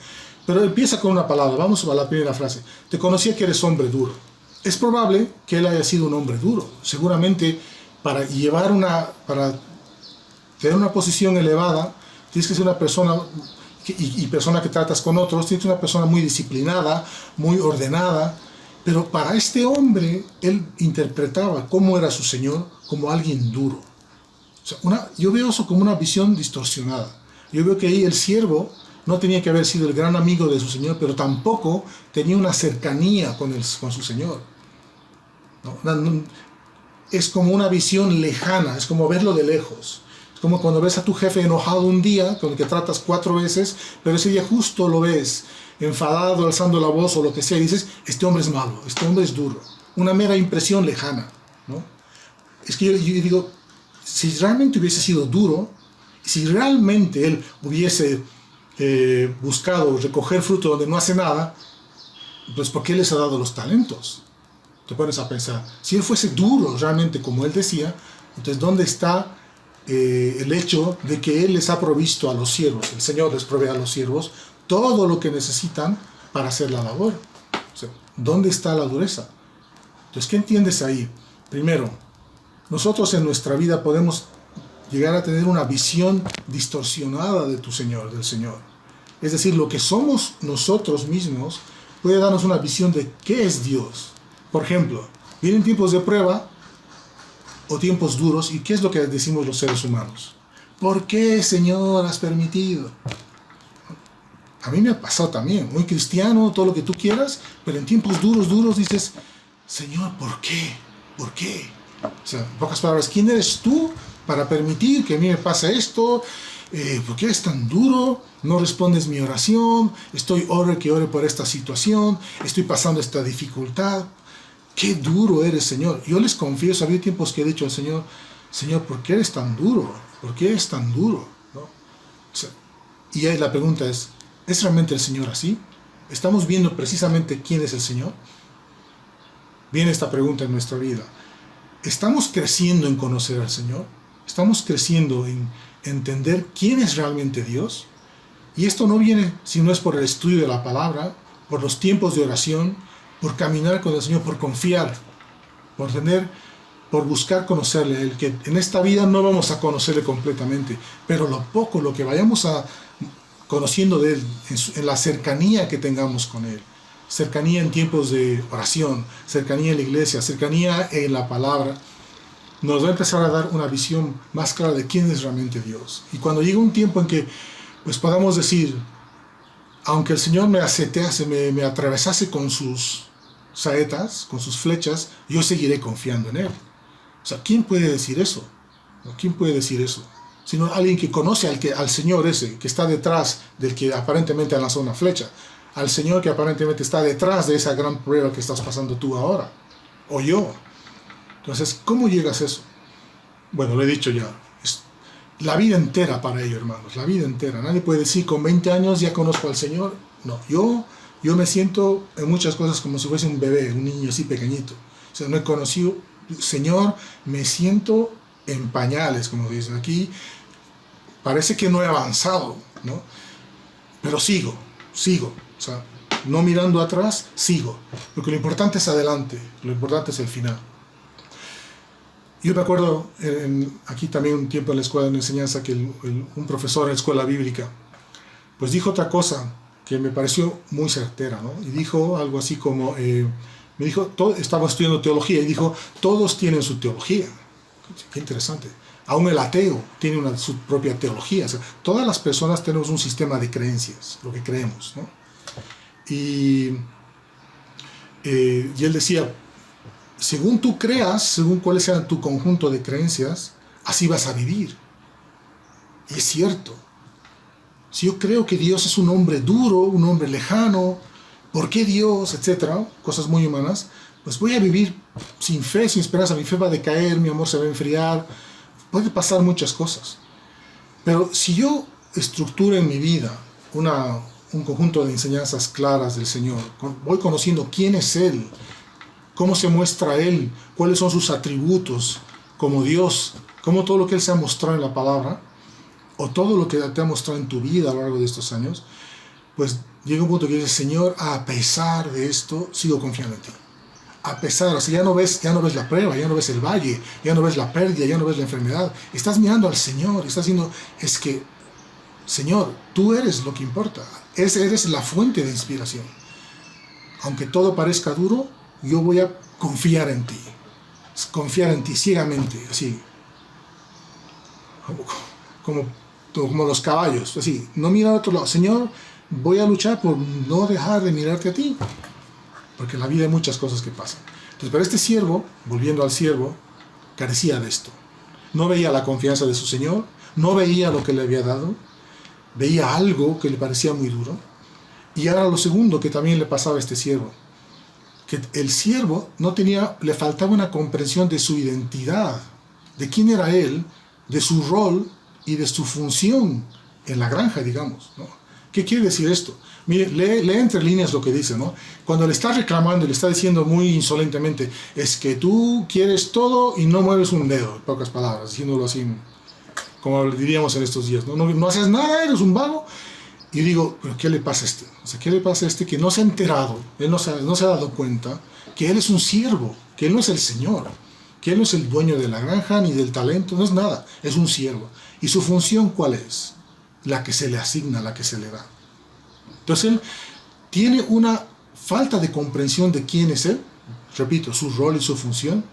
Pero empieza con una palabra, vamos a la primera frase, te conocía que eres hombre duro. Es probable que él haya sido un hombre duro, seguramente para tener una posición elevada, tienes que ser una persona, y persona que tratas con otros, tienes que ser una persona muy disciplinada, muy ordenada, pero para este hombre, él interpretaba cómo era su Señor como alguien duro. O sea, yo veo eso como una visión distorsionada. Yo veo que ahí el siervo no tenía que haber sido el gran amigo de su Señor, pero tampoco tenía una cercanía con su Señor. ¿No? Es como una visión lejana, es como verlo de lejos. Es como cuando ves a tu jefe enojado un día, con el que tratas 4 veces, pero ese día justo lo ves enfadado, alzando la voz o lo que sea, y dices, este hombre es malo, este hombre es duro. Una mera impresión lejana, ¿no? Es que yo digo, si realmente hubiese sido duro, si realmente él hubiese buscado recoger fruto donde no hace nada, pues ¿por qué les ha dado los talentos? Te pones a pensar, si él fuese duro realmente como él decía, entonces ¿dónde está el hecho de que él les ha provisto a los siervos? El Señor les provee a los siervos todo lo que necesitan para hacer la labor. O sea, ¿dónde está la dureza? Entonces, ¿qué entiendes ahí? Primero, nosotros en nuestra vida podemos llegar a tener una visión distorsionada de tu Señor, del Señor. Es decir, lo que somos nosotros mismos puede darnos una visión de qué es Dios. Por ejemplo, vienen tiempos de prueba o tiempos duros, ¿y qué es lo que decimos los seres humanos? ¿Por qué, Señor, has permitido? A mí me ha pasado también, muy cristiano, todo lo que tú quieras, pero en tiempos duros dices, Señor, ¿por qué? ¿Por qué? O sea, en pocas palabras, ¿quién eres tú para permitir que a mí me pase esto? ¿Por qué eres tan duro? No respondes mi oración, ore por esta situación, estoy pasando esta dificultad. Qué duro eres, Señor. Yo les confieso, había tiempos que he dicho al Señor, Señor, ¿por qué eres tan duro? ¿Por qué eres tan duro? ¿No? O sea, y ahí la pregunta ¿es realmente el Señor así? ¿Estamos viendo precisamente quién es el Señor? Viene esta pregunta en nuestra vida. ¿Estamos creciendo en conocer al Señor? ¿Estamos creciendo en entender quién es realmente Dios? Y esto no viene si no es por el estudio de la palabra, por los tiempos de oración, por caminar con el Señor, por confiar, por buscar conocerle, el que en esta vida no vamos a conocerle completamente, pero lo que vayamos conociendo de Él, en la cercanía que tengamos con Él, cercanía en tiempos de oración, cercanía en la iglesia, cercanía en la palabra, nos va a empezar a dar una visión más clara de quién es realmente Dios. Y cuando llegue un tiempo en que pues podamos decir, aunque el Señor me me atravesase con sus saetas, con sus flechas, yo seguiré confiando en Él. O sea, ¿quién puede decir eso? ¿Quién puede decir eso? sino alguien que conoce al Señor ese, que está detrás del que aparentemente ha lanzado una flecha, al Señor que aparentemente está detrás de esa gran prueba que estás pasando tú ahora, o yo. Entonces, ¿cómo llegas a eso? Bueno, lo he dicho ya, es la vida entera para ello, hermanos, la vida entera. Nadie puede decir, con 20 años ya conozco al Señor. No, yo me siento en muchas cosas como si fuese un bebé, un niño así pequeñito. O sea, no he conocido, Señor, me siento en pañales, como dicen aquí. Parece que no he avanzado, ¿no? Pero sigo. O sea, no mirando atrás, sigo. Porque lo importante es adelante, lo importante es el final. Yo me acuerdo aquí también un tiempo en la escuela de enseñanza que un profesor en la escuela bíblica pues dijo otra cosa que me pareció muy certera, ¿no? Y dijo algo así como, me dijo, estaba estudiando teología y dijo, todos tienen su teología. Qué interesante. Aún el ateo tiene su propia teología. O sea, todas las personas tenemos un sistema de creencias, lo que creemos, ¿no? Y él decía, según tú creas, según cuáles sean tu conjunto de creencias, así vas a vivir. Y es cierto. Si yo creo que Dios es un hombre duro, un hombre lejano, ¿por qué Dios? Etcétera, cosas muy humanas, pues voy a vivir sin fe, sin esperanza. Mi fe va a decaer, mi amor se va a enfriar, puede pasar muchas cosas. Pero si yo estructuro en mi vida un conjunto de enseñanzas claras del Señor, voy conociendo quién es Él, cómo se muestra Él, cuáles son sus atributos como Dios, cómo todo lo que Él se ha mostrado en la palabra, o todo lo que te ha mostrado en tu vida a lo largo de estos años, pues llega un punto que dices, Señor, a pesar de esto, sigo confiando en ti. A pesar, o sea, ya no ves la prueba, ya no ves el valle, ya no ves la pérdida, ya no ves la enfermedad. Estás mirando al Señor, estás diciendo, es que, Señor, tú eres lo que importa. Eres la fuente de inspiración. Aunque todo parezca duro, yo voy a confiar en ti ciegamente, así, como los caballos, así, no mirar a otro lado. Señor, voy a luchar por no dejar de mirarte a ti, porque en la vida hay muchas cosas que pasan. Entonces, pero este siervo, volviendo al siervo, carecía de esto. No veía la confianza de su Señor, no veía lo que le había dado, veía algo que le parecía muy duro. Y ahora lo segundo que también le pasaba a este siervo, que el siervo le faltaba una comprensión de su identidad, de quién era él, de su rol y de su función en la granja, digamos, ¿no? ¿Qué quiere decir esto? Mire, lee entre líneas lo que dice, ¿no? Cuando le está reclamando, le está diciendo muy insolentemente, es que tú quieres todo y no mueves un dedo, en pocas palabras, diciéndolo así, como diríamos en estos días, ¿no? No haces nada, eres un vago. Y digo, ¿pero qué le pasa a este? O sea, ¿qué le pasa a este que no se ha enterado, él no se ha dado cuenta que él es un siervo, que él no es el Señor, que él no es el dueño de la granja ni del talento, no es nada, es un siervo. ¿Y su función cuál es? La que se le asigna, la que se le da. Entonces él tiene una falta de comprensión de quién es él, repito, su rol y su función,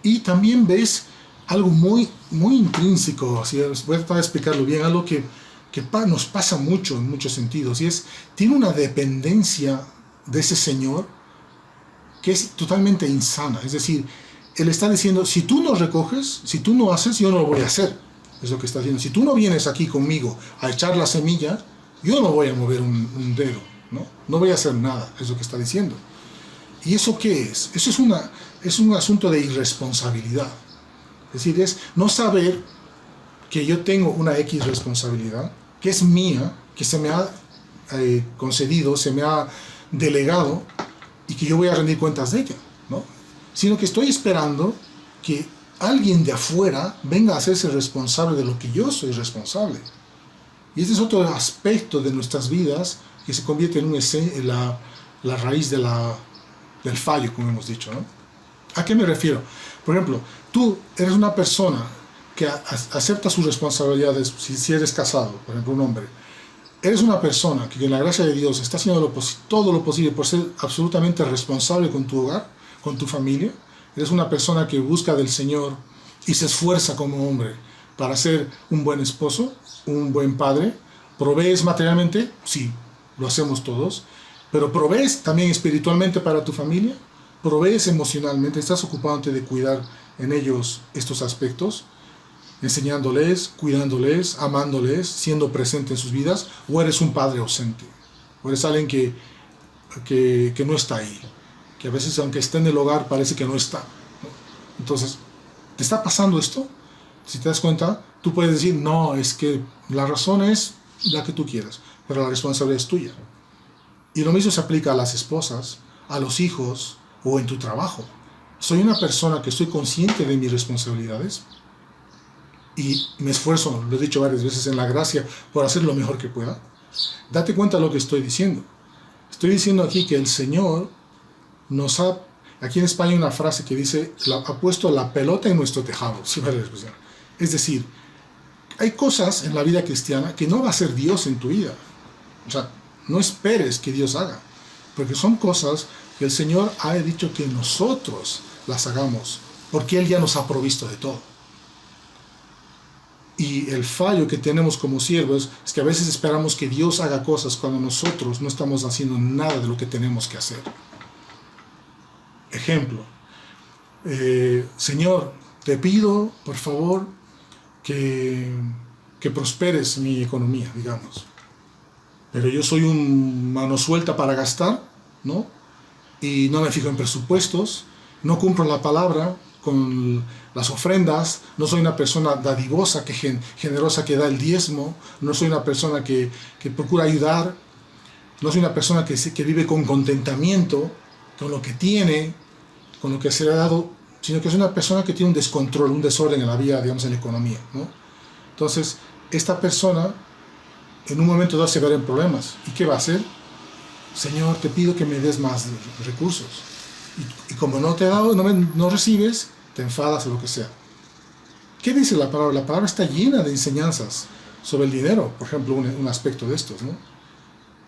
y también ves algo muy, muy intrínseco, así, voy a tratar de explicarlo bien, algo que nos pasa mucho en muchos sentidos, y tiene una dependencia de ese Señor que es totalmente insana. Es decir, Él está diciendo, si tú no recoges, si tú no haces, yo no lo voy a hacer. Es lo que está diciendo. Si tú no vienes aquí conmigo a echar la semilla, yo no voy a mover un dedo, ¿no? No voy a hacer nada, es lo que está diciendo. ¿Y eso qué es? Eso es un asunto de irresponsabilidad. Es decir, es no saber que yo tengo una X responsabilidad, que es mía, que se me ha concedido, se me ha delegado, y que yo voy a rendir cuentas de ella, ¿no? Sino que estoy esperando que alguien de afuera venga a hacerse responsable de lo que yo soy responsable. Y este es otro aspecto de nuestras vidas que se convierte en la raíz del fallo, como hemos dicho, ¿no? ¿A qué me refiero? Por ejemplo, tú eres una persona que acepta sus responsabilidades. Si eres casado, por ejemplo, un hombre, eres una persona que en la gracia de Dios está haciendo todo lo posible por ser absolutamente responsable con tu hogar, con tu familia. Eres una persona que busca del Señor y se esfuerza como hombre para ser un buen esposo, un buen padre. ¿Provees materialmente? Sí, lo hacemos todos. Pero ¿provees también espiritualmente para tu familia? ¿Provees emocionalmente? ¿Estás ocupándote de cuidar en ellos estos aspectos? enseñándoles, cuidándoles, amándoles, siendo presente en sus vidas, o eres un padre ausente, o eres alguien que no está ahí, que a veces aunque esté en el hogar parece que no está, ¿no? Entonces, ¿te está pasando esto? Si te das cuenta, tú puedes decir, no, es que la razón es la que tú quieras, pero la responsabilidad es tuya. Y lo mismo se aplica a las esposas, a los hijos o en tu trabajo. Soy una persona que estoy consciente de mis responsabilidades y me esfuerzo, lo he dicho varias veces, en la gracia por hacer lo mejor que pueda. Date cuenta de lo que estoy diciendo. Estoy diciendo aquí que el Señor nos ha... Aquí en España hay una frase que dice, ha puesto la pelota en nuestro tejado. ¿Sí vale la expresión? Es decir, hay cosas en la vida cristiana que no va a ser Dios en tu vida. O sea, no esperes que Dios haga, porque son cosas que el Señor ha dicho que nosotros las hagamos, porque Él ya nos ha provisto de todo. Y el fallo que tenemos como siervos es que a veces esperamos que Dios haga cosas cuando nosotros no estamos haciendo nada de lo que tenemos que hacer. Ejemplo, Señor, te pido, por favor, que prosperes mi economía, digamos. Pero yo soy un mano suelta para gastar, ¿no? Y no me fijo en presupuestos, no cumplo la palabra con las ofrendas, no soy una persona dadivosa, generosa que da el diezmo, no soy una persona que procura ayudar, no soy una persona que vive con contentamiento, con lo que tiene, con lo que se le ha dado, sino que es una persona que tiene un descontrol, un desorden en la vida, digamos, en la economía, ¿no? Entonces, esta persona en un momento dado se verá en problemas. ¿Y qué va a hacer? Señor, te pido que me des más recursos. Y como no te he dado, no recibes, te enfadas o lo que sea. ¿Qué dice la palabra? La palabra está llena de enseñanzas sobre el dinero, por ejemplo, un aspecto de estos, ¿no?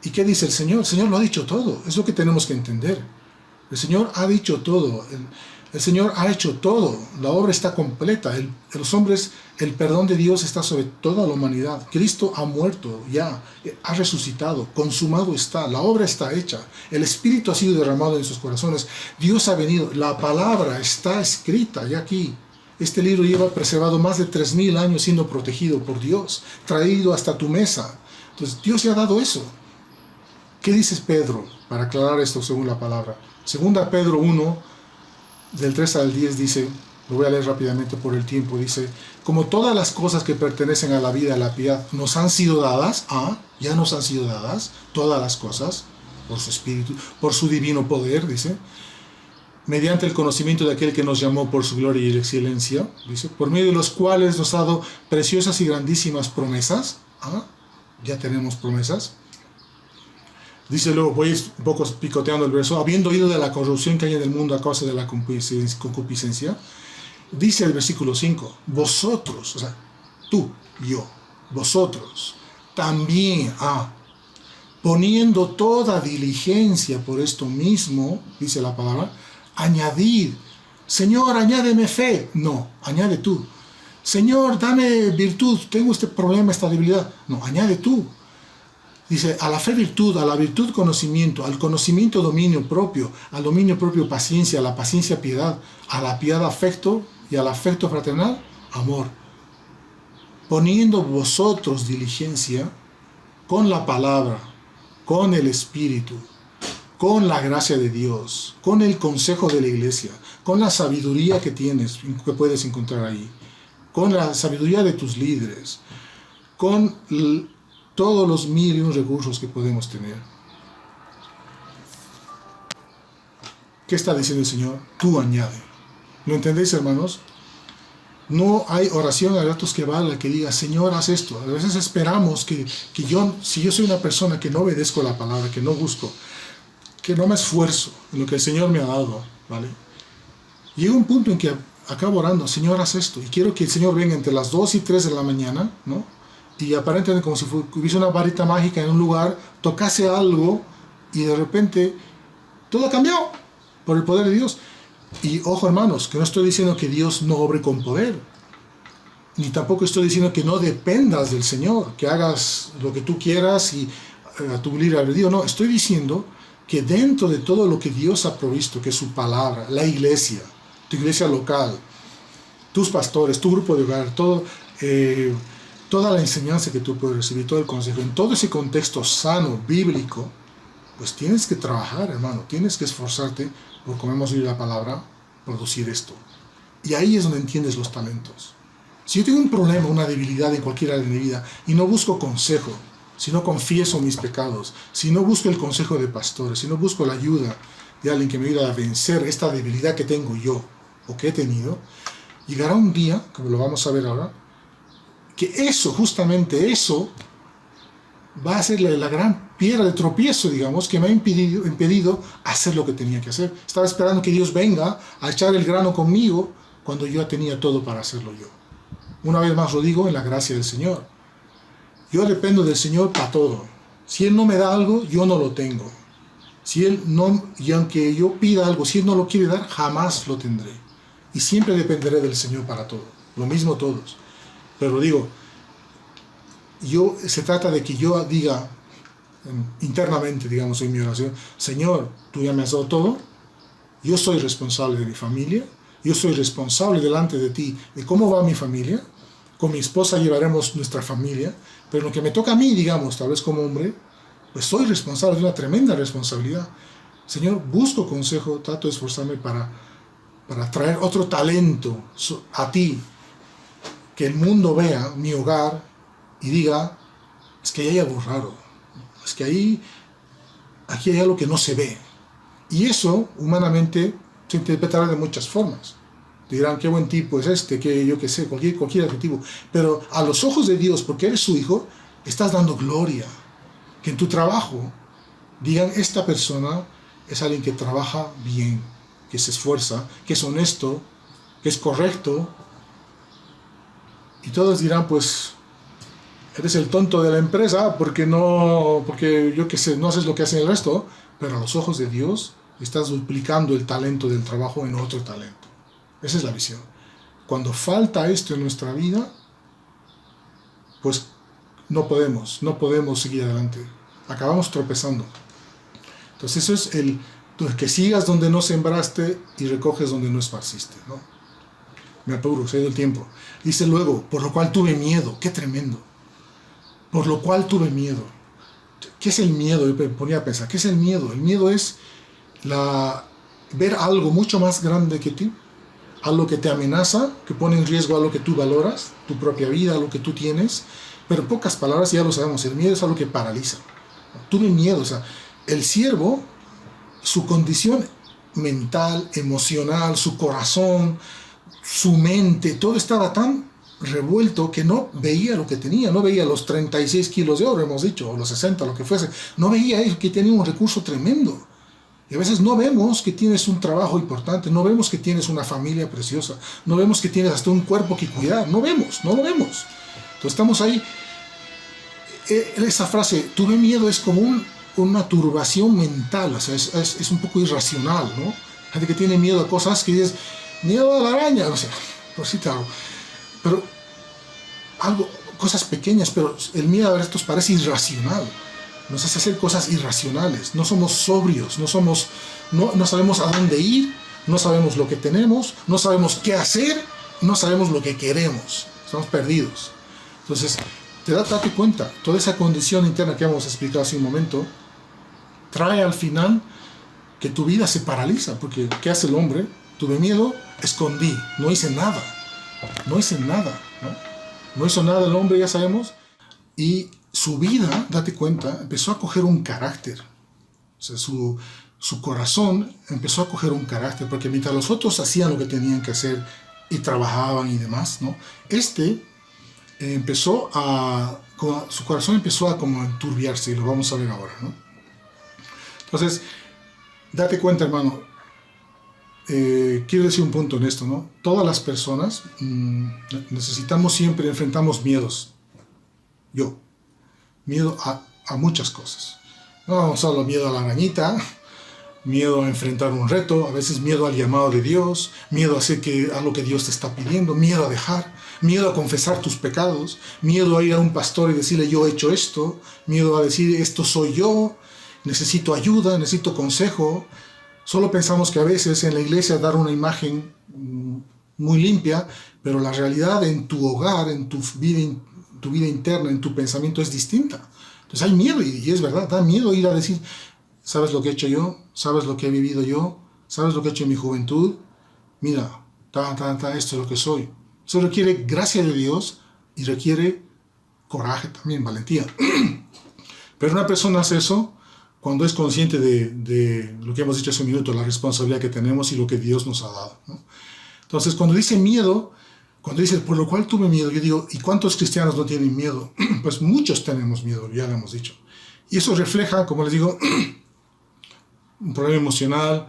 ¿Y qué dice el Señor? El Señor lo ha dicho todo, es lo que tenemos que entender. El Señor ha dicho todo, el Señor ha hecho todo, la obra está completa, los hombres, el perdón de Dios está sobre toda la humanidad. Cristo ha muerto ya, ha resucitado, consumado está, la obra está hecha, el Espíritu ha sido derramado en sus corazones, Dios ha venido, la palabra está escrita ya aquí. Este libro lleva preservado más de 3000 años siendo protegido por Dios, traído hasta tu mesa. Entonces Dios ya ha dado eso. ¿Qué dices Pedro para aclarar esto según la palabra? Segunda Pedro 1, del 3 al 10 dice, lo voy a leer rápidamente por el tiempo, dice, como todas las cosas que pertenecen a la vida y a la piedad nos han sido dadas, ya nos han sido dadas, todas las cosas, por su Espíritu, por su divino poder, dice, mediante el conocimiento de aquel que nos llamó por su gloria y excelencia, dice, por medio de los cuales nos ha dado preciosas y grandísimas promesas, ya tenemos promesas. Dice luego, voy un poco picoteando el verso, habiendo oído de la corrupción que hay en el mundo a causa de la concupiscencia, dice el versículo 5, vosotros, o sea, tú, yo, vosotros, también, poniendo toda diligencia por esto mismo, dice la palabra, añadid, Señor, añádeme fe, no, añade tú, Señor, dame virtud, tengo este problema, esta debilidad, no, añade tú. Dice, a la fe virtud, a la virtud conocimiento, al conocimiento dominio propio, al dominio propio paciencia, a la paciencia piedad, a la piedad afecto y al afecto fraternal amor. Poniendo vosotros diligencia con la palabra, con el Espíritu, con la gracia de Dios, con el consejo de la iglesia, con la sabiduría que tienes, que puedes encontrar ahí, con la sabiduría de tus líderes, con todos los 1001 recursos que podemos tener. ¿Qué está diciendo el Señor? Tú añade. ¿Lo entendéis, hermanos? No hay oración a ratos que valga que diga, Señor, haz esto. A veces esperamos que si yo soy una persona que no obedezco la palabra, que no busco, que no me esfuerzo en lo que el Señor me ha dado, ¿vale? Llega un punto en que acabo orando, Señor, haz esto. Y quiero que el Señor venga entre las 2 y 3 de la mañana, ¿no? Y aparentemente como si hubiese una varita mágica en un lugar, tocase algo y de repente todo ha cambiado por el poder de Dios. Y ojo hermanos, que no estoy diciendo que Dios no obre con poder, ni tampoco estoy diciendo que no dependas del Señor, que hagas lo que tú quieras y a tu libre albedrío. No, estoy diciendo que dentro de todo lo que Dios ha provisto, que es su palabra, la iglesia, tu iglesia local, tus pastores, tu grupo de hogar, todo, toda la enseñanza que tú puedes recibir, todo el consejo, en todo ese contexto sano, bíblico, pues tienes que trabajar, hermano, tienes que esforzarte por, como hemos oído la palabra, producir esto. Y ahí es donde entiendes los talentos. Si yo tengo un problema, una debilidad en cualquier área de mi vida y no busco consejo, si no confieso mis pecados, si no busco el consejo de pastores, si no busco la ayuda de alguien que me ayude a vencer esta debilidad que tengo yo o que he tenido, llegará un día, como lo vamos a ver ahora, que eso, justamente eso, va a ser la gran piedra de tropiezo, digamos, que me ha impedido hacer lo que tenía que hacer. Estaba esperando que Dios venga a echar el grano conmigo cuando yo tenía todo para hacerlo yo. Una vez más lo digo, en la gracia del Señor. Yo dependo del Señor para todo. Si Él no me da algo, yo no lo tengo. Si Él no, y aunque yo pida algo, si Él no lo quiere dar, jamás lo tendré. Y siempre dependeré del Señor para todo. Lo mismo todos. Pero digo, se trata de que yo diga internamente, digamos, en mi oración, Señor, tú ya me has dado todo, yo soy responsable de mi familia, yo soy responsable delante de ti de cómo va mi familia, con mi esposa llevaremos nuestra familia, pero lo que me toca a mí, digamos, tal vez como hombre, pues soy responsable de una tremenda responsabilidad. Señor, busco consejo, trato de esforzarme para traer otro talento a ti, que el mundo vea mi hogar y diga, es que ahí hay algo raro, es que aquí hay algo que no se ve. Y eso, humanamente, se interpretará de muchas formas. Dirán, qué buen tipo es este, que yo qué sé, cualquier adjetivo. Pero a los ojos de Dios, porque eres su hijo, estás dando gloria. Que en tu trabajo digan, esta persona es alguien que trabaja bien, que se esfuerza, que es honesto, que es correcto. Y todos dirán, pues, eres el tonto de la empresa porque yo qué sé, no haces lo que hace el resto. Pero a los ojos de Dios estás duplicando el talento del trabajo en otro talento. Esa es la visión. Cuando falta esto en nuestra vida, pues no podemos seguir adelante. Acabamos tropezando. Entonces eso es que sigas donde no sembraste y recoges donde no esparciste, ¿no? Me apuro, se ha ido el tiempo. Dice luego, por lo cual tuve miedo. Qué tremendo. Por lo cual tuve miedo. ¿Qué es el miedo? Yo me ponía a pensar, ¿qué es el miedo? El miedo es ver algo mucho más grande que ti, algo que te amenaza, que pone en riesgo algo que tú valoras, tu propia vida, algo que tú tienes. Pero en pocas palabras, ya lo sabemos, el miedo es algo que paraliza. Tuve miedo, o sea, el siervo, su condición mental, emocional, su corazón, su mente, todo estaba tan revuelto que no veía lo que tenía, no veía los 36 kilos de oro, hemos dicho, o los 60, lo que fuese, no veía eso, que tenía un recurso tremendo. Y a veces no vemos que tienes un trabajo importante, no vemos que tienes una familia preciosa, no vemos que tienes hasta un cuerpo que cuidar, no lo vemos. Entonces estamos ahí. Esa frase, tuve miedo, es como una turbación mental, o sea, es un poco irracional, ¿no? Gente que tiene miedo a cosas que dices, miedo a la araña, o sea, por si algo. Pero cosas pequeñas, pero el miedo a esto parece irracional. Nos hace hacer cosas irracionales, no somos sobrios, no sabemos a dónde ir, no sabemos lo que tenemos, no sabemos qué hacer, no sabemos lo que queremos, estamos perdidos. Entonces, date cuenta, toda esa condición interna que hemos explicado hace un momento, trae al final que tu vida se paraliza, porque ¿qué hace el hombre? Tuve miedo, escondí, no hice nada, ¿no? No hizo nada el hombre, ya sabemos, y su vida, date cuenta, empezó a coger un carácter. O sea, su corazón empezó a coger un carácter, porque mientras los otros hacían lo que tenían que hacer y trabajaban y demás, ¿no? Su corazón empezó a como enturbiarse, y lo vamos a ver ahora, ¿no? Entonces, date cuenta, hermano, quiero decir un punto en esto, ¿no? Todas las personas enfrentamos miedos. Miedo a muchas cosas. No solo miedo a la arañita, miedo a enfrentar un reto, a veces miedo al llamado de Dios, miedo a hacer lo que Dios te está pidiendo, miedo a dejar, miedo a confesar tus pecados, miedo a ir a un pastor y decirle yo he hecho esto, miedo a decir esto soy yo, necesito ayuda, necesito consejo. Solo pensamos que a veces en la iglesia dar una imagen muy limpia, pero la realidad en tu hogar, en tu vida interna, en tu pensamiento es distinta. Entonces hay miedo, y es verdad, da miedo ir a decir, ¿sabes lo que he hecho yo? ¿Sabes lo que he vivido yo? ¿Sabes lo que he hecho en mi juventud? Mira, esto es lo que soy. Eso requiere gracia de Dios y requiere coraje también, valentía. Pero una persona hace eso cuando es consciente de lo que hemos dicho hace un minuto, la responsabilidad que tenemos y lo que Dios nos ha dado, ¿no? Entonces, cuando dice miedo, cuando dice, por lo cual tuve miedo, yo digo, ¿y cuántos cristianos no tienen miedo? Pues muchos tenemos miedo, ya lo hemos dicho. Y eso refleja, como les digo, un problema emocional,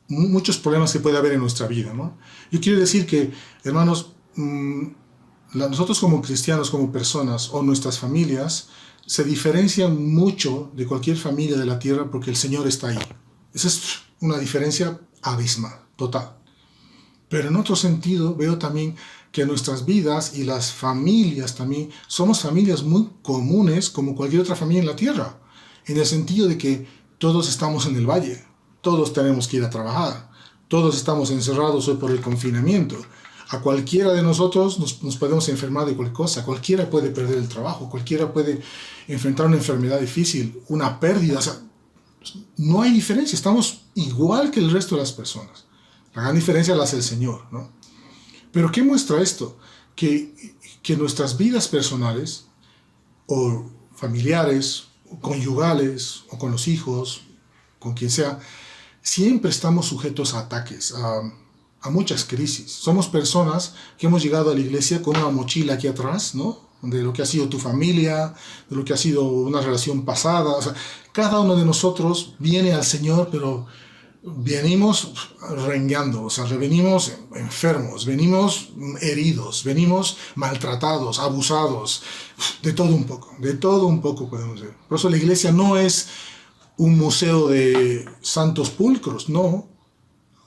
muchos problemas que puede haber en nuestra vida, ¿no? Yo quiero decir que, hermanos, nosotros como cristianos, como personas, o nuestras familias, se diferencian mucho de cualquier familia de la tierra porque el Señor está ahí. Esa es una diferencia abismal, total. Pero en otro sentido veo también que nuestras vidas y las familias también somos familias muy comunes como cualquier otra familia en la tierra, en el sentido de que todos estamos en el valle, todos tenemos que ir a trabajar, todos estamos encerrados hoy por el confinamiento. A cualquiera de nosotros nos podemos enfermar de cualquier cosa, cualquiera puede perder el trabajo, cualquiera puede enfrentar una enfermedad difícil, una pérdida. O sea, no hay diferencia, estamos igual que el resto de las personas. La gran diferencia la hace el Señor, ¿no? Pero ¿qué muestra esto? Que nuestras vidas personales, o familiares, o conyugales, o con los hijos, con quien sea, siempre estamos sujetos a ataques, a muchas crisis. Somos personas que hemos llegado a la iglesia con una mochila aquí atrás, ¿no? De lo que ha sido tu familia, de lo que ha sido una relación pasada. O sea, cada uno de nosotros viene al Señor, pero venimos rengueando, o sea, venimos enfermos, venimos heridos, venimos maltratados, abusados, de todo un poco podemos ver. Por eso la iglesia no es un museo de santos pulcros, no.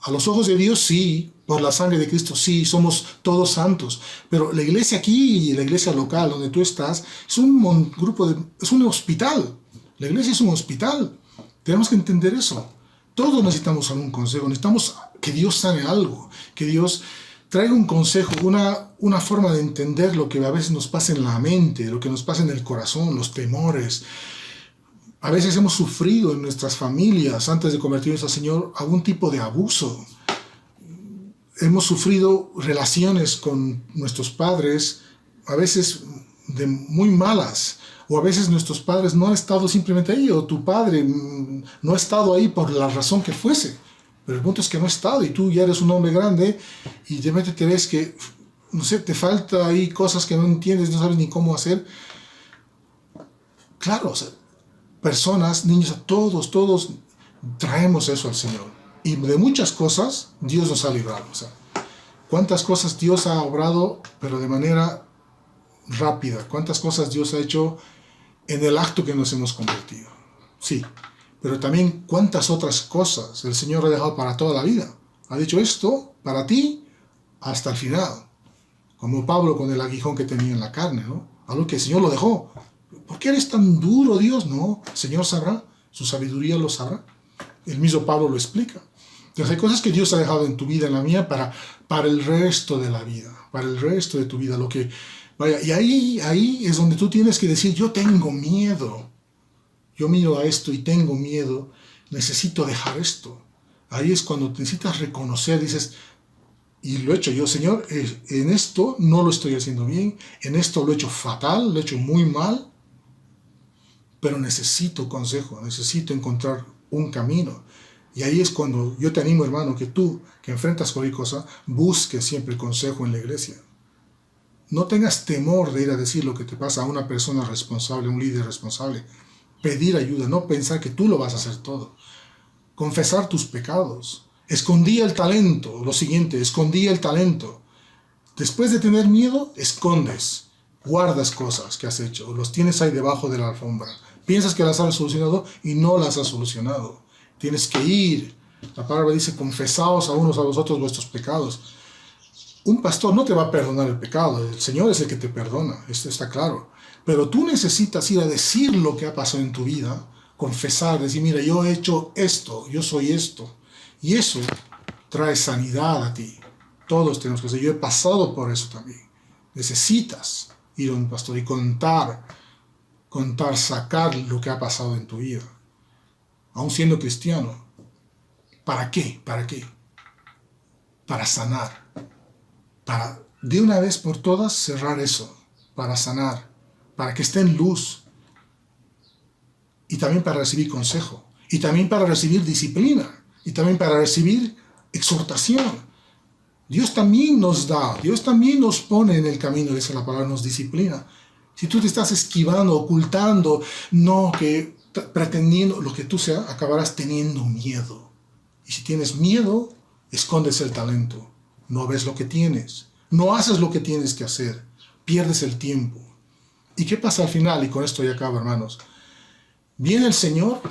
A los ojos de Dios sí, por la sangre de Cristo sí, somos todos santos, pero la iglesia aquí y la iglesia local donde tú estás es es un hospital. La iglesia es un hospital, tenemos que entender eso. Todos necesitamos algún consejo, necesitamos que Dios sane algo, que Dios traiga un consejo, una forma de entender lo que a veces nos pasa en la mente, lo que nos pasa en el corazón, los temores. A veces hemos sufrido en nuestras familias, antes de convertirnos al Señor, algún tipo de abuso. Hemos sufrido relaciones con nuestros padres, a veces muy malas. O a veces nuestros padres no han estado simplemente ahí, o tu padre no ha estado ahí por la razón que fuese. Pero el punto es que no ha estado, y tú ya eres un hombre grande, y de repente te ves que, no sé, te falta ahí cosas que no entiendes, no sabes ni cómo hacer. Claro, o sea, personas, niños, todos traemos eso al Señor. Y de muchas cosas Dios nos ha librado. O sea, cuántas cosas Dios ha obrado, pero de manera rápida. Cuántas cosas Dios ha hecho en el acto que nos hemos convertido. Sí, pero también cuántas otras cosas el Señor ha dejado para toda la vida. Ha dicho esto para ti hasta el final. Como Pablo con el aguijón que tenía en la carne, ¿no? Algo que el Señor lo dejó. ¿Por qué eres tan duro, Dios? No, el Señor sabrá, su sabiduría lo sabrá. El mismo Pablo lo explica. Entonces hay cosas que Dios ha dejado en tu vida, en la mía, para el resto de la vida, para el resto de tu vida. Y ahí es donde tú tienes que decir, yo tengo miedo. Yo miro a esto y tengo miedo. Necesito dejar esto. Ahí es cuando necesitas reconocer, dices, y lo he hecho yo, Señor, en esto no lo estoy haciendo bien, en esto lo he hecho fatal, lo he hecho muy mal, pero necesito consejo, necesito encontrar un camino. Y ahí es cuando yo te animo, hermano, que tú, que enfrentas cualquier cosa, busques siempre consejo en la iglesia. No tengas temor de ir a decir lo que te pasa a una persona responsable, un líder responsable. Pedir ayuda, no pensar que tú lo vas a hacer todo. Confesar tus pecados. Escondía el talento, lo siguiente, escondía el talento. Después de tener miedo, escondes, guardas cosas que has hecho, los tienes ahí debajo de la alfombra. Piensas que las has solucionado y no las has solucionado. Tienes que ir. La palabra dice, confesaos a unos a los otros vuestros pecados. Un pastor no te va a perdonar el pecado, el Señor es el que te perdona, esto está claro. Pero tú necesitas ir a decir lo que ha pasado en tu vida, confesar, decir, mira, yo he hecho esto, yo soy esto. Y eso trae sanidad a ti. Todos tenemos que hacer. Yo he pasado por eso también. Necesitas ir a un pastor y contar, sacar lo que ha pasado en tu vida. Aún siendo cristiano. ¿Para qué? ¿Para qué? Para sanar. Para de una vez por todas cerrar eso. Para sanar. Para que esté en luz. Y también para recibir consejo. Y también para recibir disciplina. Y también para recibir exhortación. Dios también nos da, Dios también nos pone en el camino, dice la palabra, nos disciplina. Si tú te estás esquivando, ocultando, no, que pretendiendo lo que tú seas, acabarás teniendo miedo. Y si tienes miedo, escondes el talento. No ves lo que tienes. No haces lo que tienes que hacer. Pierdes el tiempo. ¿Y qué pasa al final? Y con esto ya acabo, hermanos. Viene el Señor,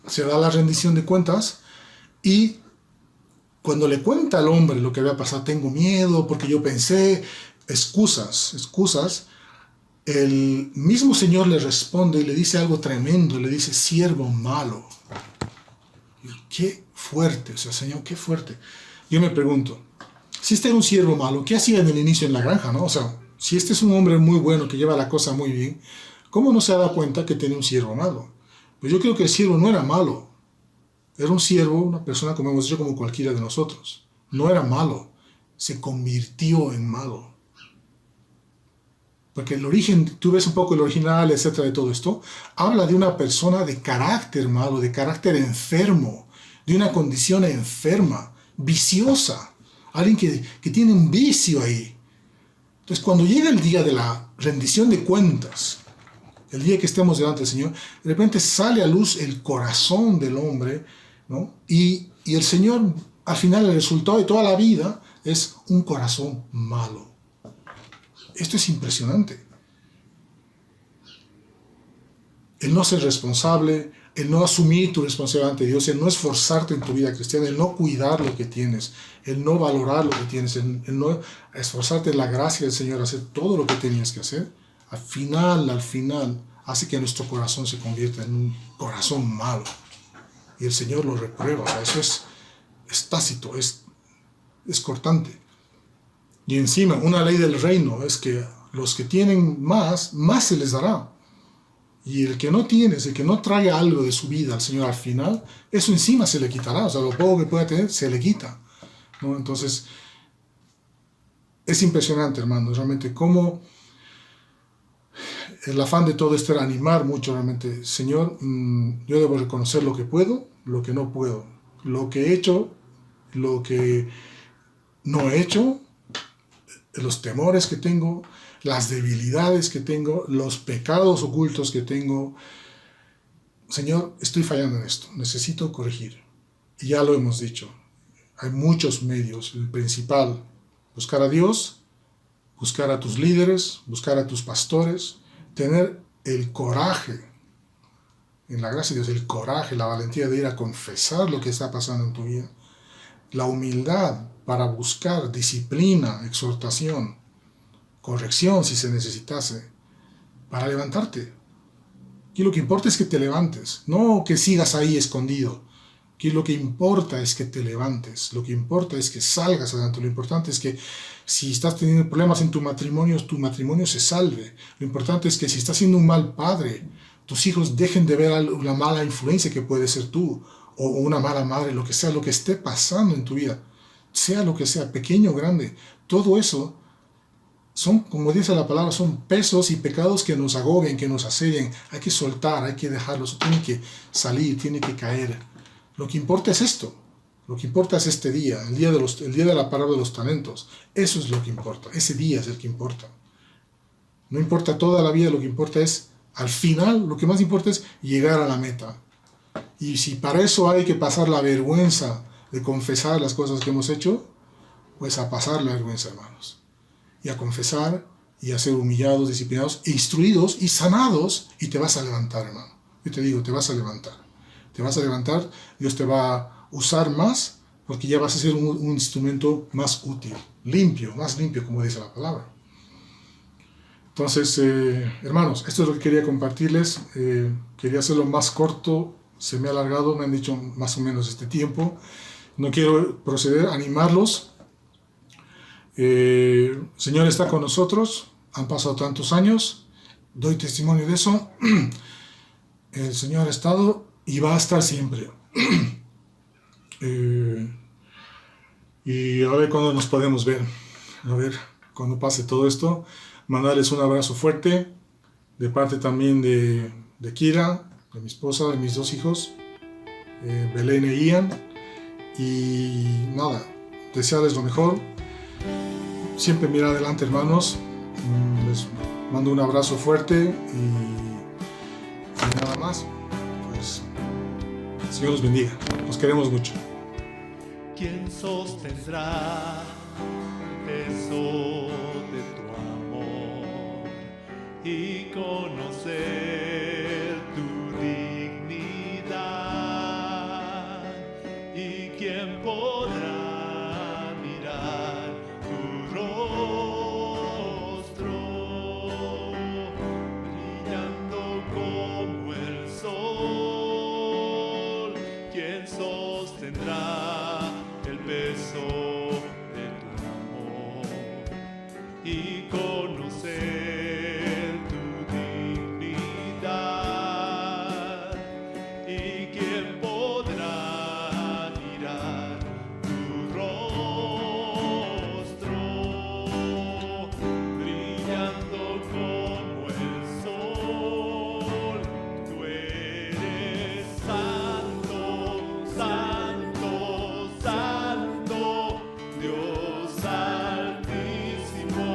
se da la rendición de cuentas y cuando le cuenta al hombre lo que había pasado, tengo miedo porque yo pensé, excusas, el mismo Señor le responde y le dice algo tremendo, le dice, siervo malo. Qué fuerte, o sea, Señor, qué fuerte. Yo me pregunto, si este era un siervo malo, ¿qué hacía en el inicio en la granja, no? O sea, si este es un hombre muy bueno que lleva la cosa muy bien, ¿cómo no se ha dado cuenta que tenía un siervo malo? Pues yo creo que el siervo no era malo. Era un siervo, una persona, como hemos dicho, como cualquiera de nosotros. No era malo, se convirtió en malo. Porque el origen, tú ves un poco el original, etcétera, de todo esto, habla de una persona de carácter malo, de carácter enfermo, de una condición enferma, viciosa. Alguien que tiene un vicio ahí. Entonces, cuando llega el día de la rendición de cuentas, el día que estemos delante del Señor, de repente sale a luz el corazón del hombre, ¿no? Y el Señor, al final, el resultado de toda la vida es un corazón malo. Esto es impresionante. El no ser responsable, el no asumir tu responsabilidad ante Dios, el no esforzarte en tu vida cristiana, el no cuidar lo que tienes, el no valorar lo que tienes, el no esforzarte en la gracia del Señor, hacer todo lo que tenías que hacer, al final, hace que nuestro corazón se convierta en un corazón malo. Y el Señor lo reprueba. O sea, eso es tácito, es cortante. Y encima, una ley del reino es que los que tienen más se les dará. Y el que no tiene, el que no trae algo de su vida al Señor al final, eso encima se le quitará. O sea, lo poco que pueda tener, se le quita, ¿no? Entonces, es impresionante, hermanos, realmente cómo el afán de todo esto era animar mucho realmente. Señor, yo debo reconocer lo que puedo, lo que no puedo, lo que he hecho, lo que no he hecho, los temores que tengo, las debilidades que tengo, los pecados ocultos que tengo. Señor, estoy fallando en esto, necesito corregir. Y ya lo hemos dicho, hay muchos medios. El principal, buscar a Dios, buscar a tus líderes, buscar a tus pastores, tener el coraje, en la gracia de Dios, el coraje, la valentía de ir a confesar lo que está pasando en tu vida, la humildad para buscar disciplina, exhortación, corrección si se necesitase, para levantarte. Aquí lo que importa es que te levantes, no que sigas ahí escondido. Aquí lo que importa es que te levantes, lo que importa es que salgas adelante, lo importante es que si estás teniendo problemas en tu matrimonio se salve. Lo importante es que si estás siendo un mal padre, tus hijos dejen de ver la mala influencia que puede ser tú, o una mala madre, lo que sea, lo que esté pasando en tu vida, sea lo que sea, pequeño o grande, todo eso son, como dice la palabra, son pesos y pecados que nos agobian, que nos asedian. Hay que soltar, hay que dejarlos, tiene que salir, tiene que caer. Lo que importa es esto. Lo que importa es este día, el día de la parábola de los talentos. Eso es lo que importa. Ese día es el que importa. No importa toda la vida, lo que importa es, al final, lo que más importa es llegar a la meta. Y si para eso hay que pasar la vergüenza de confesar las cosas que hemos hecho, pues a pasar la vergüenza, hermanos. Y a confesar, y a ser humillados, disciplinados, instruidos y sanados, y te vas a levantar, hermano. Yo te digo, te vas a levantar. Te vas a levantar, Dios te va a usar más, porque ya vas a ser un instrumento más útil, más limpio, como dice la palabra. Entonces, hermanos, esto es lo que quería compartirles. Quería hacerlo más corto, se me ha alargado, me han dicho más o menos este tiempo. No quiero proceder a animarlos El Señor está con nosotros, han pasado tantos años, doy testimonio de eso. El Señor ha estado y va a estar siempre. Y a ver cuándo nos podemos ver, a ver cuando pase todo esto. Mandarles un abrazo fuerte de parte también de Kira, de mi esposa, de mis dos hijos, Belén e Ian. Y nada, desearles lo mejor. Siempre mirar adelante, hermanos. Les mando un abrazo fuerte y nada más. Pues, Señor los bendiga. Los queremos mucho. ¿Quién sostendrá el peso de tu amor y conocer tu dignidad? ¿Y quién podrá mirar tu rostro brillando como el sol? ¿Quién sostendrá el peso de tu amor y conocer tu dignidad? ¿Y quién podrá mirar tu rostro brillando como el sol? Tú eres santo, santo, santo, Dios altísimo,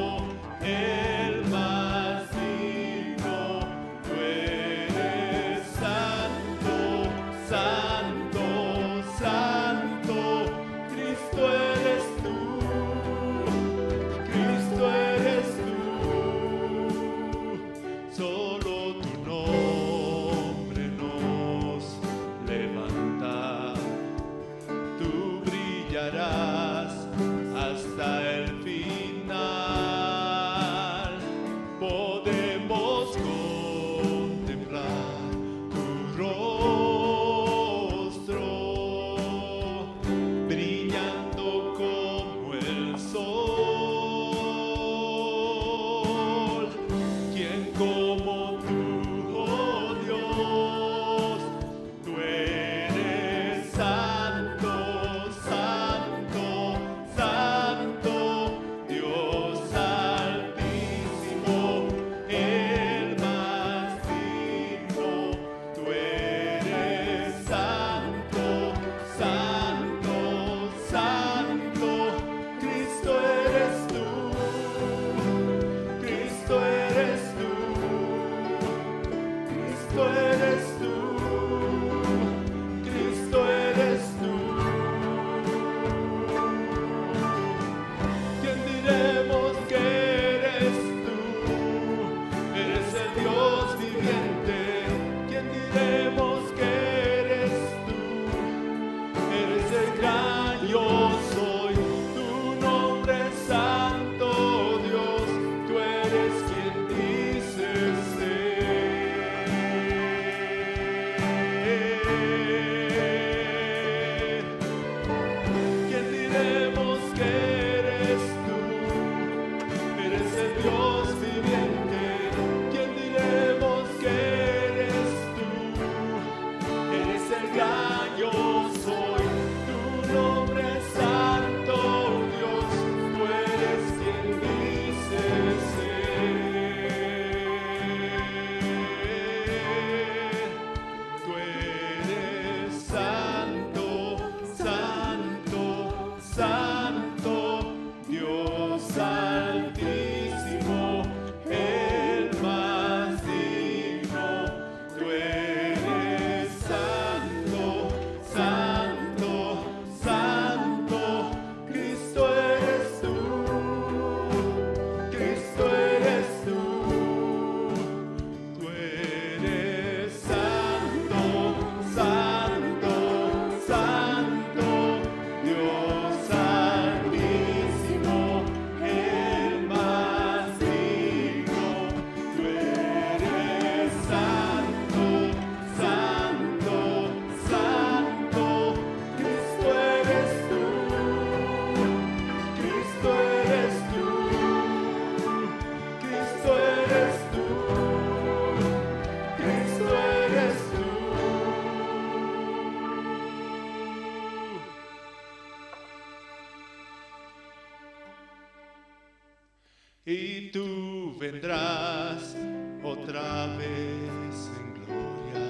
y tú vendrás otra vez en gloria.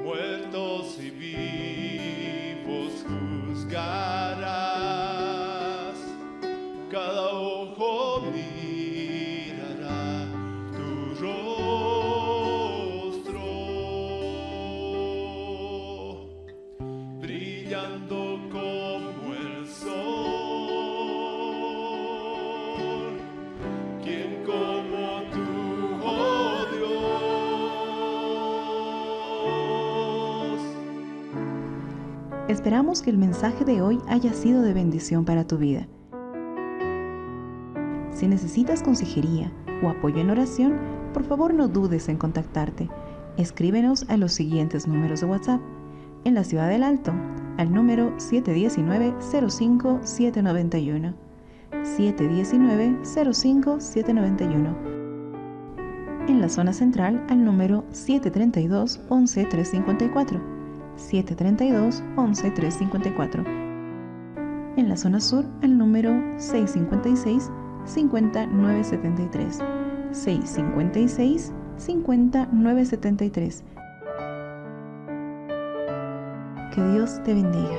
Muertos y vivos juzgarás, cada ojo mirará tu rostro, brillando como el sol. ¿Quién como tú, oh Dios? Esperamos que el mensaje de hoy haya sido de bendición para tu vida. Si necesitas consejería o apoyo en oración, por favor no dudes en contactarte. Escríbenos a los siguientes números de WhatsApp. En la Ciudad del Alto, al número 719-05-791. 719-05-791. En la zona central, al número 732-11-354. 732-11-354. En la zona sur, al número 656-5973. 656-5973. Que Dios te bendiga.